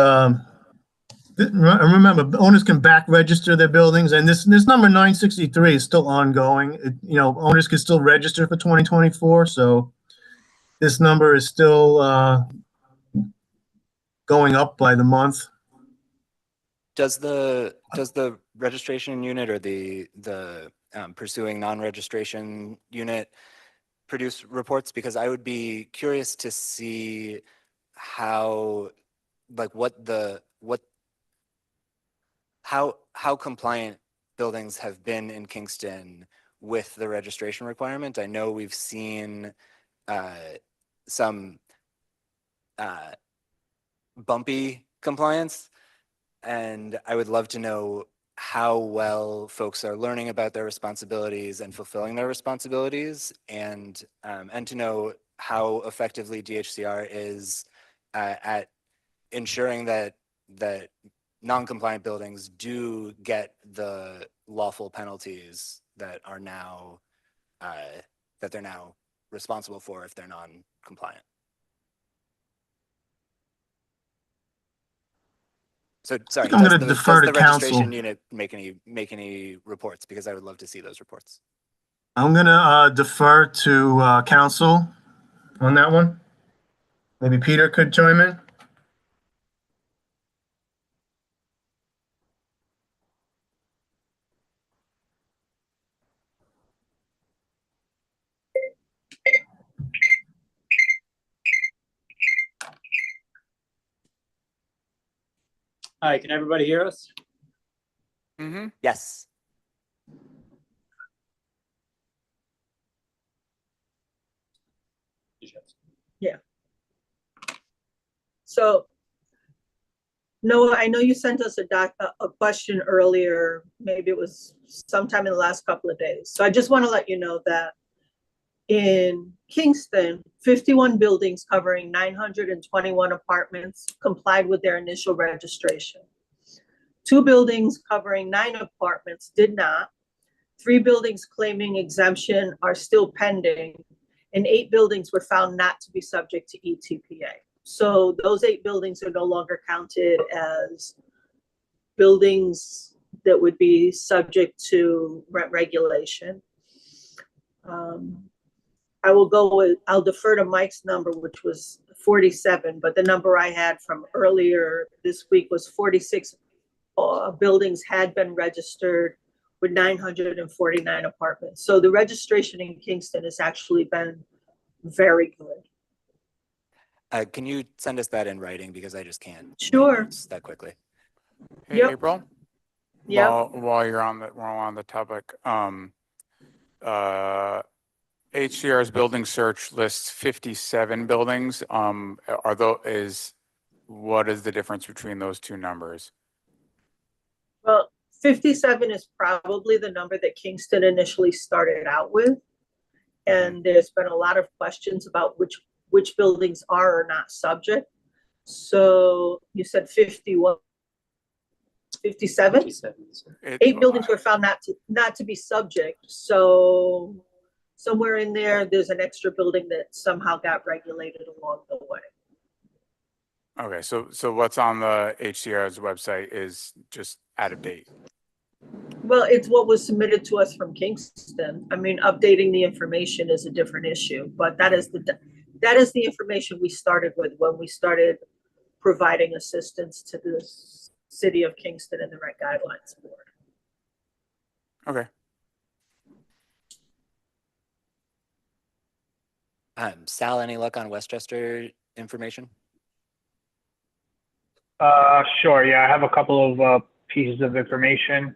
Speaker 4: Remember, owners can back register their buildings, and this number 963 is still ongoing. Owners can still register for 2024. So this number is still going up by the month.
Speaker 1: does the registration unit or the pursuing non-registration unit produce reports? Because I would be curious to see how, like, how compliant buildings have been in Kingston with the registration requirement. I know we've seen some bumpy compliance, and I would love to know how well folks are learning about their responsibilities and fulfilling their responsibilities, and to know how effectively DHCR is at ensuring that non-compliant buildings do get the lawful penalties that are now that they're now responsible for if they're non-compliant. So sorry,
Speaker 4: I'm going to defer
Speaker 1: does
Speaker 4: to
Speaker 1: the registration
Speaker 4: council.
Speaker 1: unit make any reports? Because I would love to see those reports.
Speaker 4: I'm going to defer to council on that one. Maybe Peter could chime in.
Speaker 2: Hi, can everybody hear us?
Speaker 8: Mm-hmm.
Speaker 1: Yes.
Speaker 7: So, Noah, I know you sent us a question earlier. Maybe it was sometime in the last couple of days. So I just want to let you know that in Kingston, 51 buildings covering 921 apartments complied with their initial registration. 2 buildings covering 9 apartments did not. 3 buildings claiming exemption are still pending, and 8 buildings were found not to be subject to ETPA. So those 8 buildings are no longer counted as buildings that would be subject to rent regulation. I'll defer to Mike's number, which was 47, but the number I had from earlier this week was 46 buildings had been registered with 949 apartments. So the registration in Kingston has actually been very good.
Speaker 1: Can you send us that in writing, because I just can't
Speaker 7: Sure.
Speaker 1: make notes that quickly.
Speaker 8: Hey,
Speaker 7: Yep.
Speaker 8: April.
Speaker 7: Yep.
Speaker 8: While we're on the topic, HCR's building search lists 57 buildings. What is the difference between those two numbers?
Speaker 7: Well, 57 is probably the number that Kingston initially started out with. And there's been a lot of questions about which buildings are or not subject. So you said 51, 57? 8 buildings were found not to be subject. So somewhere in there's an extra building that somehow got regulated along the way.
Speaker 8: Okay, so what's on the HCR's website is just out of date.
Speaker 7: Well, it's what was submitted to us from Kingston. I mean, updating the information is a different issue, but that is the information we started with when we started providing assistance to the city of Kingston and the Rent Guidelines Board.
Speaker 8: Okay.
Speaker 1: Sal, any luck on Westchester information?
Speaker 6: Sure. Yeah, I have a couple of pieces of information.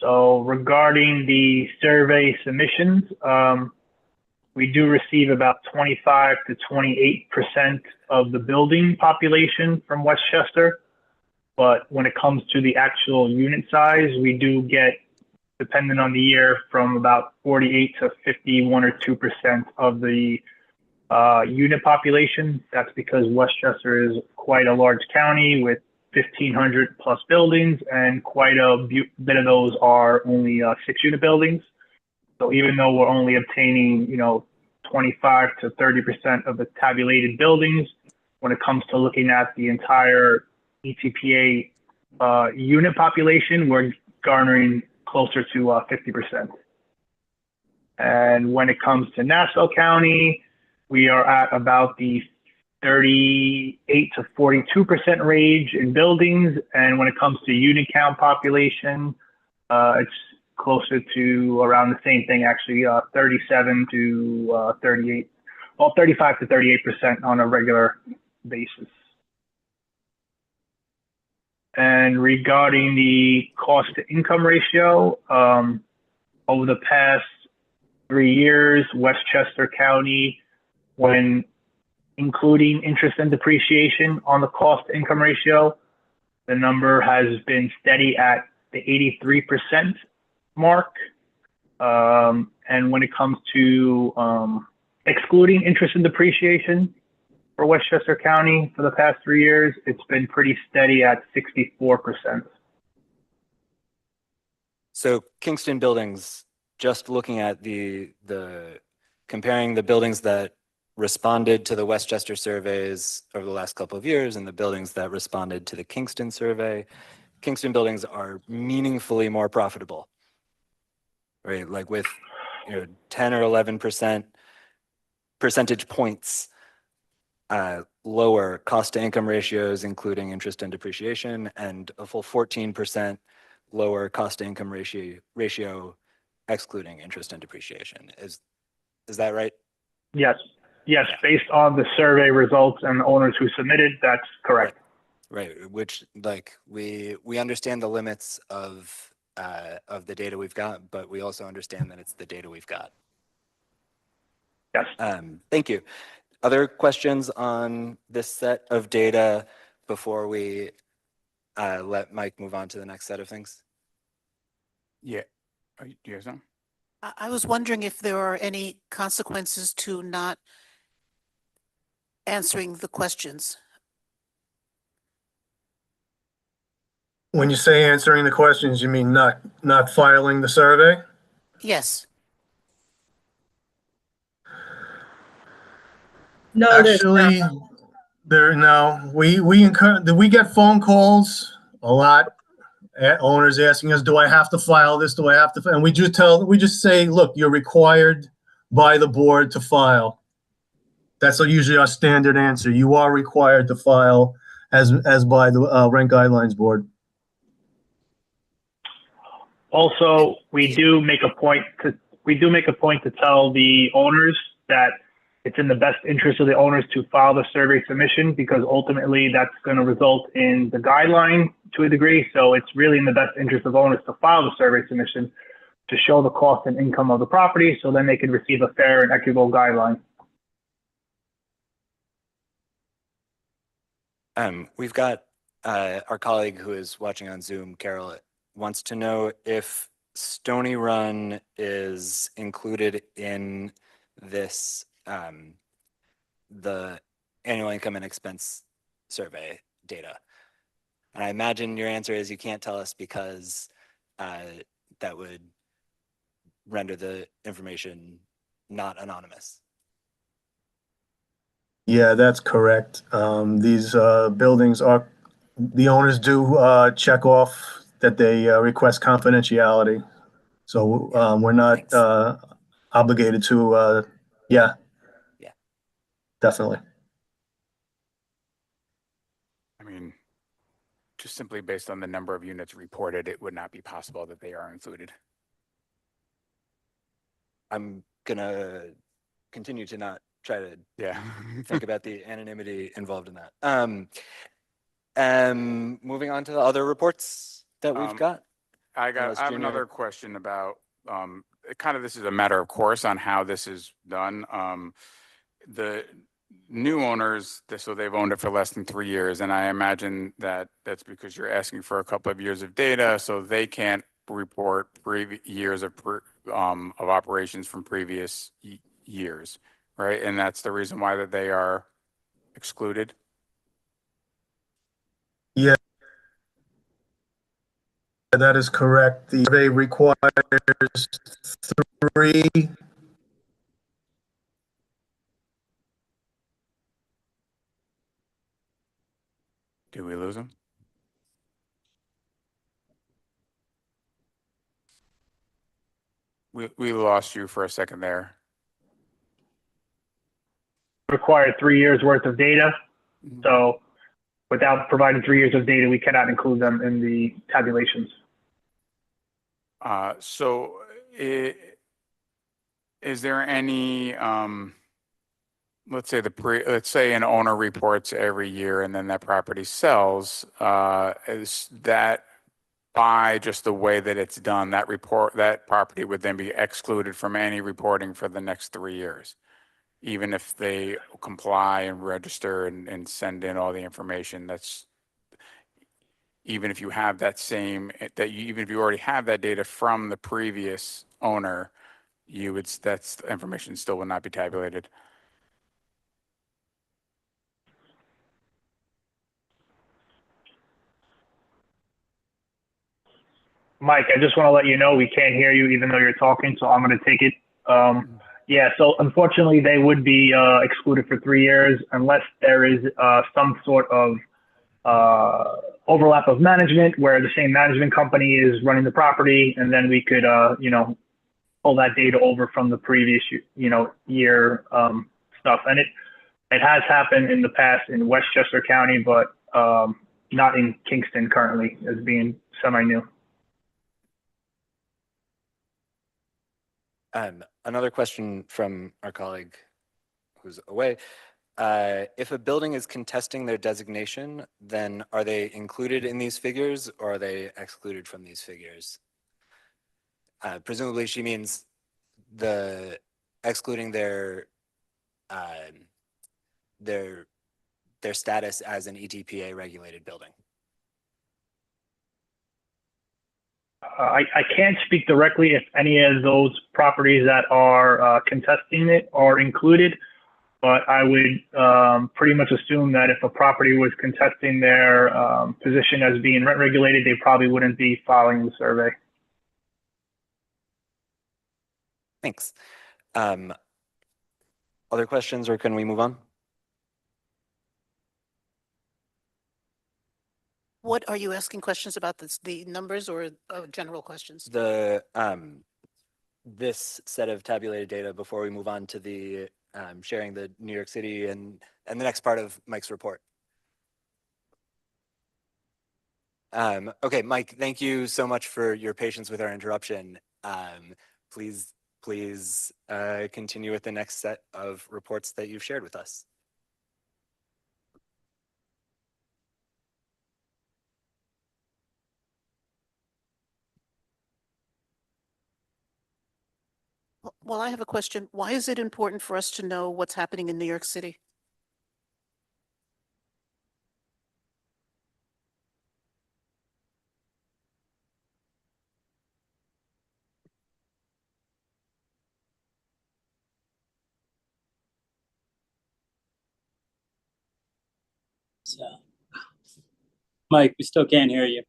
Speaker 6: So regarding the survey submissions, we do receive about 25 to 28% of the building population from Westchester. But when it comes to the actual unit size, we do get, depending on the year, from about 48 to 51 or 2% of the unit population. That's because Westchester is quite a large county with 1,500 plus buildings, and quite a bit of those are only 6-unit buildings. So even though we're only obtaining, 25 to 30% of the tabulated buildings, when it comes to looking at the entire ETPA unit population, we're garnering closer to 50%. And when it comes to Nassau County, we are at about the 38 to 42% range in buildings. And when it comes to unit count population, it's closer to around the same thing, actually, 37 to 38, well, 35 to 38% on a regular basis. And regarding the cost to income ratio, over the past 3 years, Westchester County, when including interest and depreciation on the cost to income ratio, the number has been steady at the 83% mark. And when it comes to excluding interest and depreciation for Westchester County for the past 3 years, it's been pretty steady at 64%.
Speaker 1: So Kingston buildings, just looking at the comparing the buildings that responded to the Westchester surveys over the last couple of years and the buildings that responded to the Kingston survey, Kingston buildings are meaningfully more profitable, right? Like with 10 or 11% percentage points lower cost to income ratios, including interest and depreciation, and a full 14% lower cost to income ratio excluding interest and depreciation. Is that right?
Speaker 6: Yes. Yes, based on the survey results and the owners who submitted, that's correct.
Speaker 1: Right. Which, like, we understand the limits of the data we've got, but we also understand that it's the data we've got.
Speaker 6: Yes.
Speaker 1: Thank you. Other questions on this set of data before we let Mike move on to the next set of things?
Speaker 8: Yeah. Do you have some?
Speaker 3: I was wondering if there are any consequences to not answering the questions.
Speaker 4: When you say answering the questions, you mean not filing the survey?
Speaker 3: Yes.
Speaker 7: No, there's not.
Speaker 4: Actually, we get phone calls a lot. Owners asking us, do I have to file this? Do I have to? And we just say, look, you're required by the board to file. That's usually our standard answer. You are required to file as by the Rent Guidelines Board.
Speaker 6: Also, we do make a point to tell the owners that it's in the best interest of the owners to file the survey submission, because ultimately that's going to result in the guideline to a degree. So it's really in the best interest of owners to file the survey submission to show the cost and income of the property, so then they can receive a fair and equitable guideline.
Speaker 1: We've got our colleague who is watching on Zoom, Carol, wants to know if Stony Run is included in this, the annual income and expense survey data. And I imagine your answer is you can't tell us because that would render the information not anonymous.
Speaker 4: Yeah, that's correct. These buildings the owners do check off that they request confidentiality. So we're not obligated to, yeah, definitely.
Speaker 8: I mean, just simply based on the number of units reported, it would not be possible that they are included.
Speaker 1: I'm gonna continue to not try to think about the anonymity involved in that. Moving on to the other reports. that we've got?
Speaker 8: I
Speaker 1: Unless
Speaker 8: have
Speaker 1: Junior-
Speaker 8: another question about, kind of this is a matter of course on how this is done. The new owners, so they've owned it for less than 3 years, and I imagine that that's because you're asking for a couple of years of data, so they can't report years of operations from previous years, right? And that's the reason why that they are excluded.
Speaker 4: Yeah, that is correct. The survey requires 3.
Speaker 8: Did we lose them? We lost you for a second there.
Speaker 6: Require 3 years worth of data. So without providing 3 years of data, we cannot include them in the tabulations.
Speaker 8: So is there any, let's say an owner reports every year and then that property sells, is that by just the way that it's done, that property would then be excluded from any reporting for the next 3 years, even if they comply and register and send in all the information? That's even if you have even if you already have that data from the previous owner, that's information still would not be tabulated.
Speaker 6: Mike, I just want to let you know we can't hear you even though you're talking, so I'm going to take it. Yeah, so unfortunately, they would be excluded for 3 years unless there is some sort of overlap of management where the same management company is running the property, and then we could, pull that data over from the previous, year stuff. And it has happened in the past in Westchester County, but not in Kingston currently as being semi-new.
Speaker 1: Another question from our colleague who's away. If a building is contesting their designation, then are they included in these figures or are they excluded from these figures? Presumably she means excluding their status as an ETPA regulated building.
Speaker 6: I can't speak directly if any of those properties that are contesting it are included, but I would pretty much assume that if a property was contesting their position as being rent regulated, they probably wouldn't be following the survey.
Speaker 1: Thanks. Other questions, or can we move on?
Speaker 3: What are you asking questions about, the numbers or general questions?
Speaker 1: This set of tabulated data before we move on to the sharing the New York City and the next part of Mike's report. Okay, Mike, thank you so much for your patience with our interruption. Please continue with the next set of reports that you've shared with us.
Speaker 3: Well, I have a question. Why is it important for us to know what's happening in New York City?
Speaker 2: So, Mike, we still can't hear you.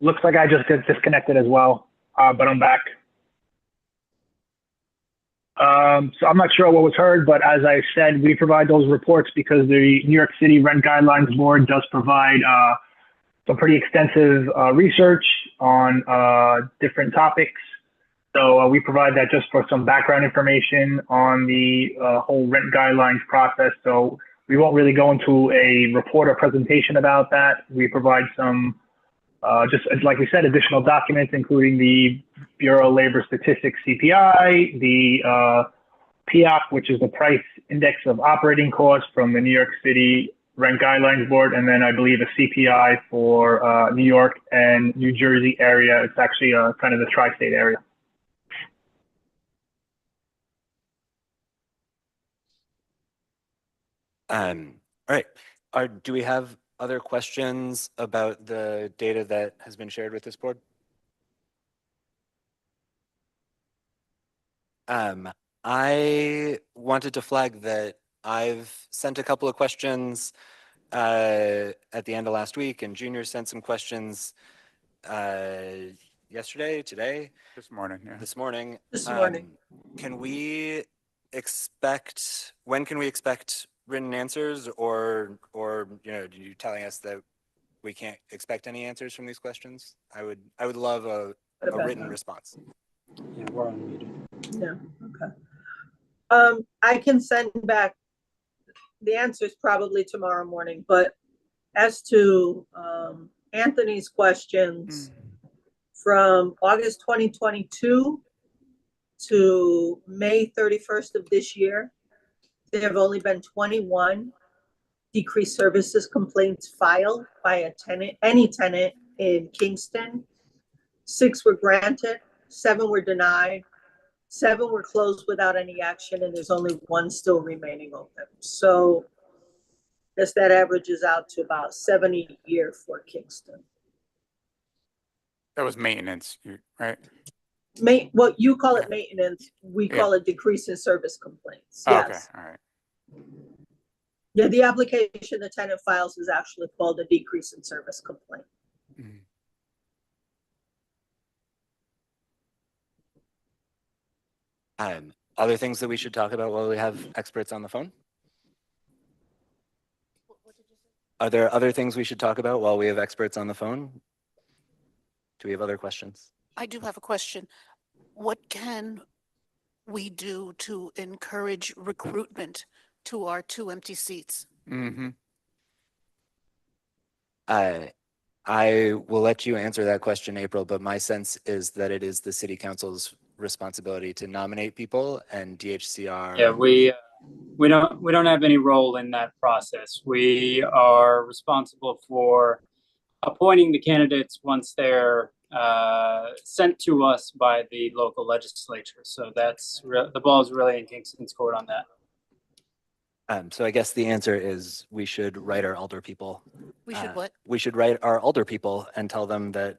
Speaker 6: Looks like I just got disconnected as well, but I'm back. So I'm not sure what was heard, but as I said, we provide those reports because the New York City Rent Guidelines Board does provide some pretty extensive research on different topics. So we provide that just for some background information on the whole rent guidelines process. So we won't really go into a report or presentation about that. We provide some, just like we said, additional documents, including the Bureau of Labor Statistics CPI, the POC, which is the Price Index of Operating Costs from the New York City Rent Guidelines Board, and then I believe a CPI for New York and New Jersey area. It's actually kind of the tri-state area.
Speaker 1: All right. Do we have other questions about the data that has been shared with this board? I wanted to flag that I've sent a couple of questions at the end of last week, and Junior sent some questions yesterday, today,
Speaker 8: This morning, yeah.
Speaker 1: this morning.
Speaker 7: This morning.
Speaker 1: Can we expect, when can we expect written answers, or are you telling us that we can't expect any answers from these questions? I would love a written response.
Speaker 2: Yeah, we're on meeting.
Speaker 7: Yeah, okay. I can send back the answers probably tomorrow morning, but as to Anthony's questions from August 2022 to May 31st of this year, there have only been 21 decreased services complaints filed by a tenant, any tenant in Kingston. 6 were granted, 7 were denied, 7 were closed without any action, and there's only 1 still remaining open. So guess that averages out to about 70 a year for Kingston.
Speaker 8: That was maintenance, right?
Speaker 7: What you call it maintenance, we call it decrease in service complaints.
Speaker 8: Oh,
Speaker 7: Yes.
Speaker 8: okay, all right.
Speaker 7: Yeah, the application the tenant files is actually called a decrease in service complaint.
Speaker 8: Mhm.
Speaker 1: Other things that we should talk about while we have experts on the phone? Are there other things we should talk about while we have experts on the phone? Do we have other questions?
Speaker 3: I do have a question. What can we do to encourage recruitment to our 2 empty seats?
Speaker 8: Mm-hmm.
Speaker 1: I will let you answer that question, April, but my sense is that it is the city council's responsibility to nominate people, and DHCR.
Speaker 2: Yeah, we don't have any role in that process. We are responsible for appointing the candidates once they're sent to us by the local legislature. So that's the ball is really in Kingston's court on that.
Speaker 1: So I guess the answer is we should write our alder people.
Speaker 3: We should what?
Speaker 1: We should write our alder people and tell them that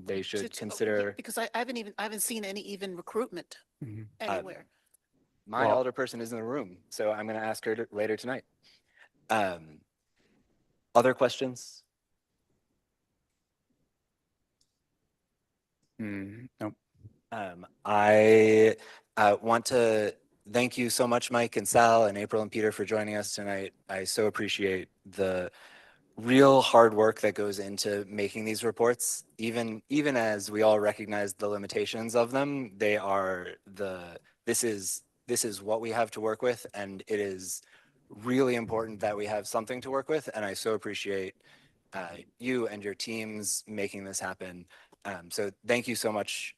Speaker 1: they should
Speaker 3: To-
Speaker 1: consider.
Speaker 3: Because I haven't seen any even recruitment
Speaker 8: Mhm.
Speaker 3: anywhere.
Speaker 1: My
Speaker 8: Well-
Speaker 1: alder person is in the room, so I'm going to ask her later tonight. Other questions?
Speaker 8: Nope.
Speaker 1: I want to thank you so much, Mike and Sal and April and Peter, for joining us tonight. I so appreciate the real hard work that goes into making these reports. Even as we all recognize the limitations of them, this is what we have to work with, and it is really important that we have something to work with. And I so appreciate you and your teams making this happen. So thank you so much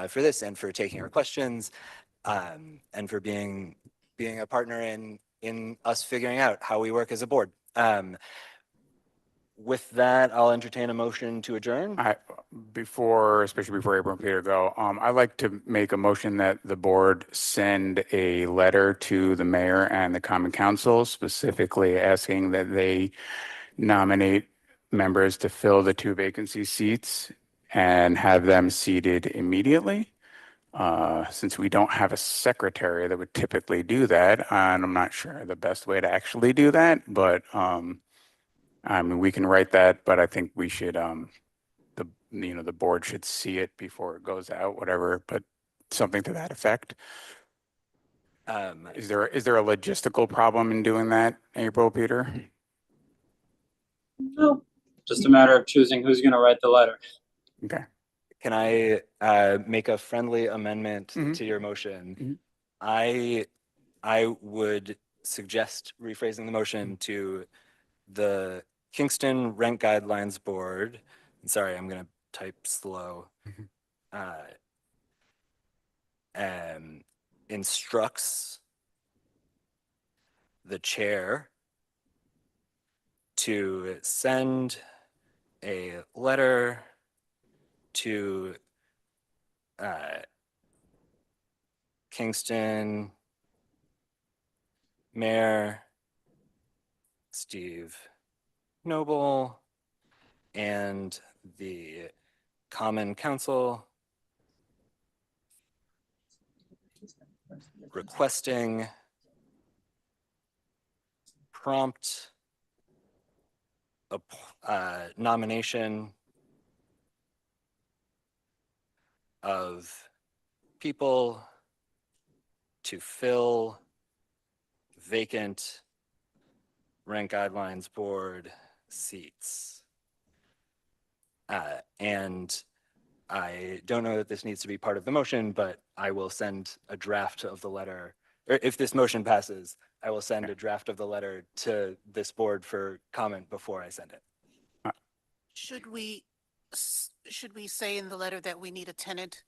Speaker 1: for this, and for taking our questions, and for being a partner in us figuring out how we work as a board. With that, I'll entertain a motion to adjourn.
Speaker 8: Especially before April and Peter go, I'd like to make a motion that the board send a letter to the mayor and the common council, specifically asking that they nominate members to fill the 2 vacancy seats and have them seated immediately. Since we don't have a secretary that would typically do that, and I'm not sure the best way to actually do that, but I mean, we can write that, but I think we should, the board should see it before it goes out, whatever, but something to that effect. Is there a logistical problem in doing that, April, Peter?
Speaker 7: No,
Speaker 2: Just a matter of choosing who's going to write the letter.
Speaker 8: Okay.
Speaker 1: Can I make a friendly amendment
Speaker 8: Mhm.
Speaker 1: to your motion?
Speaker 8: Mhm.
Speaker 1: I would suggest rephrasing the motion to the Kingston Rent Guidelines Board. Sorry, I'm gonna type slow.
Speaker 8: Mhm.
Speaker 1: Instructs the chair to send a letter to Kingston Mayor Steve Noble and the Common Council requesting prompt nomination of people to fill vacant Rent Guidelines Board seats. And I don't know that this needs to be part of the motion, but I will send a draft of the letter. Or if this motion passes, I will send a draft of the letter to this board for comment before I send it.
Speaker 3: Should we, should we say in the letter that we need a tenant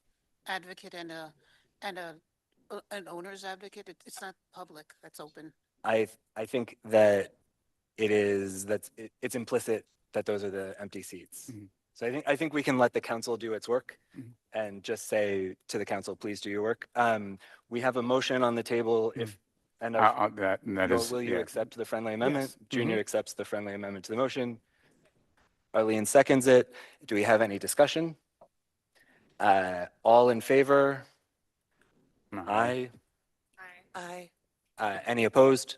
Speaker 3: advocate and an owner's advocate? It's not public, that's open.
Speaker 1: I think that it's implicit that those are the empty seats.
Speaker 8: Mhm.
Speaker 1: So I think we can let the council do its work
Speaker 8: Mhm.
Speaker 1: and just say to the council, please do your work. We have a motion on the table if, and
Speaker 8: That is,
Speaker 1: will you
Speaker 8: yeah.
Speaker 1: accept the friendly amendment?
Speaker 8: Yes.
Speaker 1: Junior accepts the friendly amendment to the motion. Arlene seconds it. Do we have any discussion? All in favor? Aye.
Speaker 9: I,
Speaker 1: Any opposed?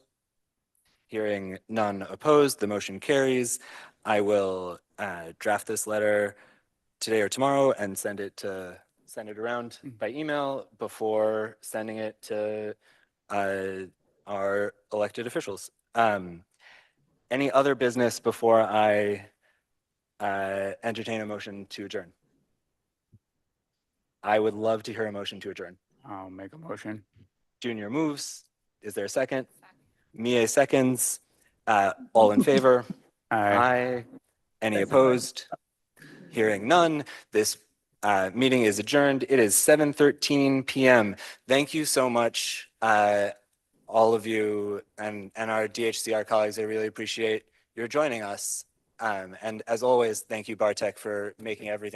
Speaker 1: Hearing none opposed, the motion carries. I will draft this letter today or tomorrow and send it around by email before sending it to our elected officials. Any other business before I entertain a motion to adjourn? I would love to hear a motion to adjourn.
Speaker 8: I'll make a motion.
Speaker 1: Junior moves. Is there a second? Mia seconds. All in favor? Aye. Any opposed? Hearing none, this meeting is adjourned. It is 7:13 p.m. Thank you so much, all of you and our DHCR colleagues. I really appreciate your joining us. And as always, thank you, Bartek, for making everything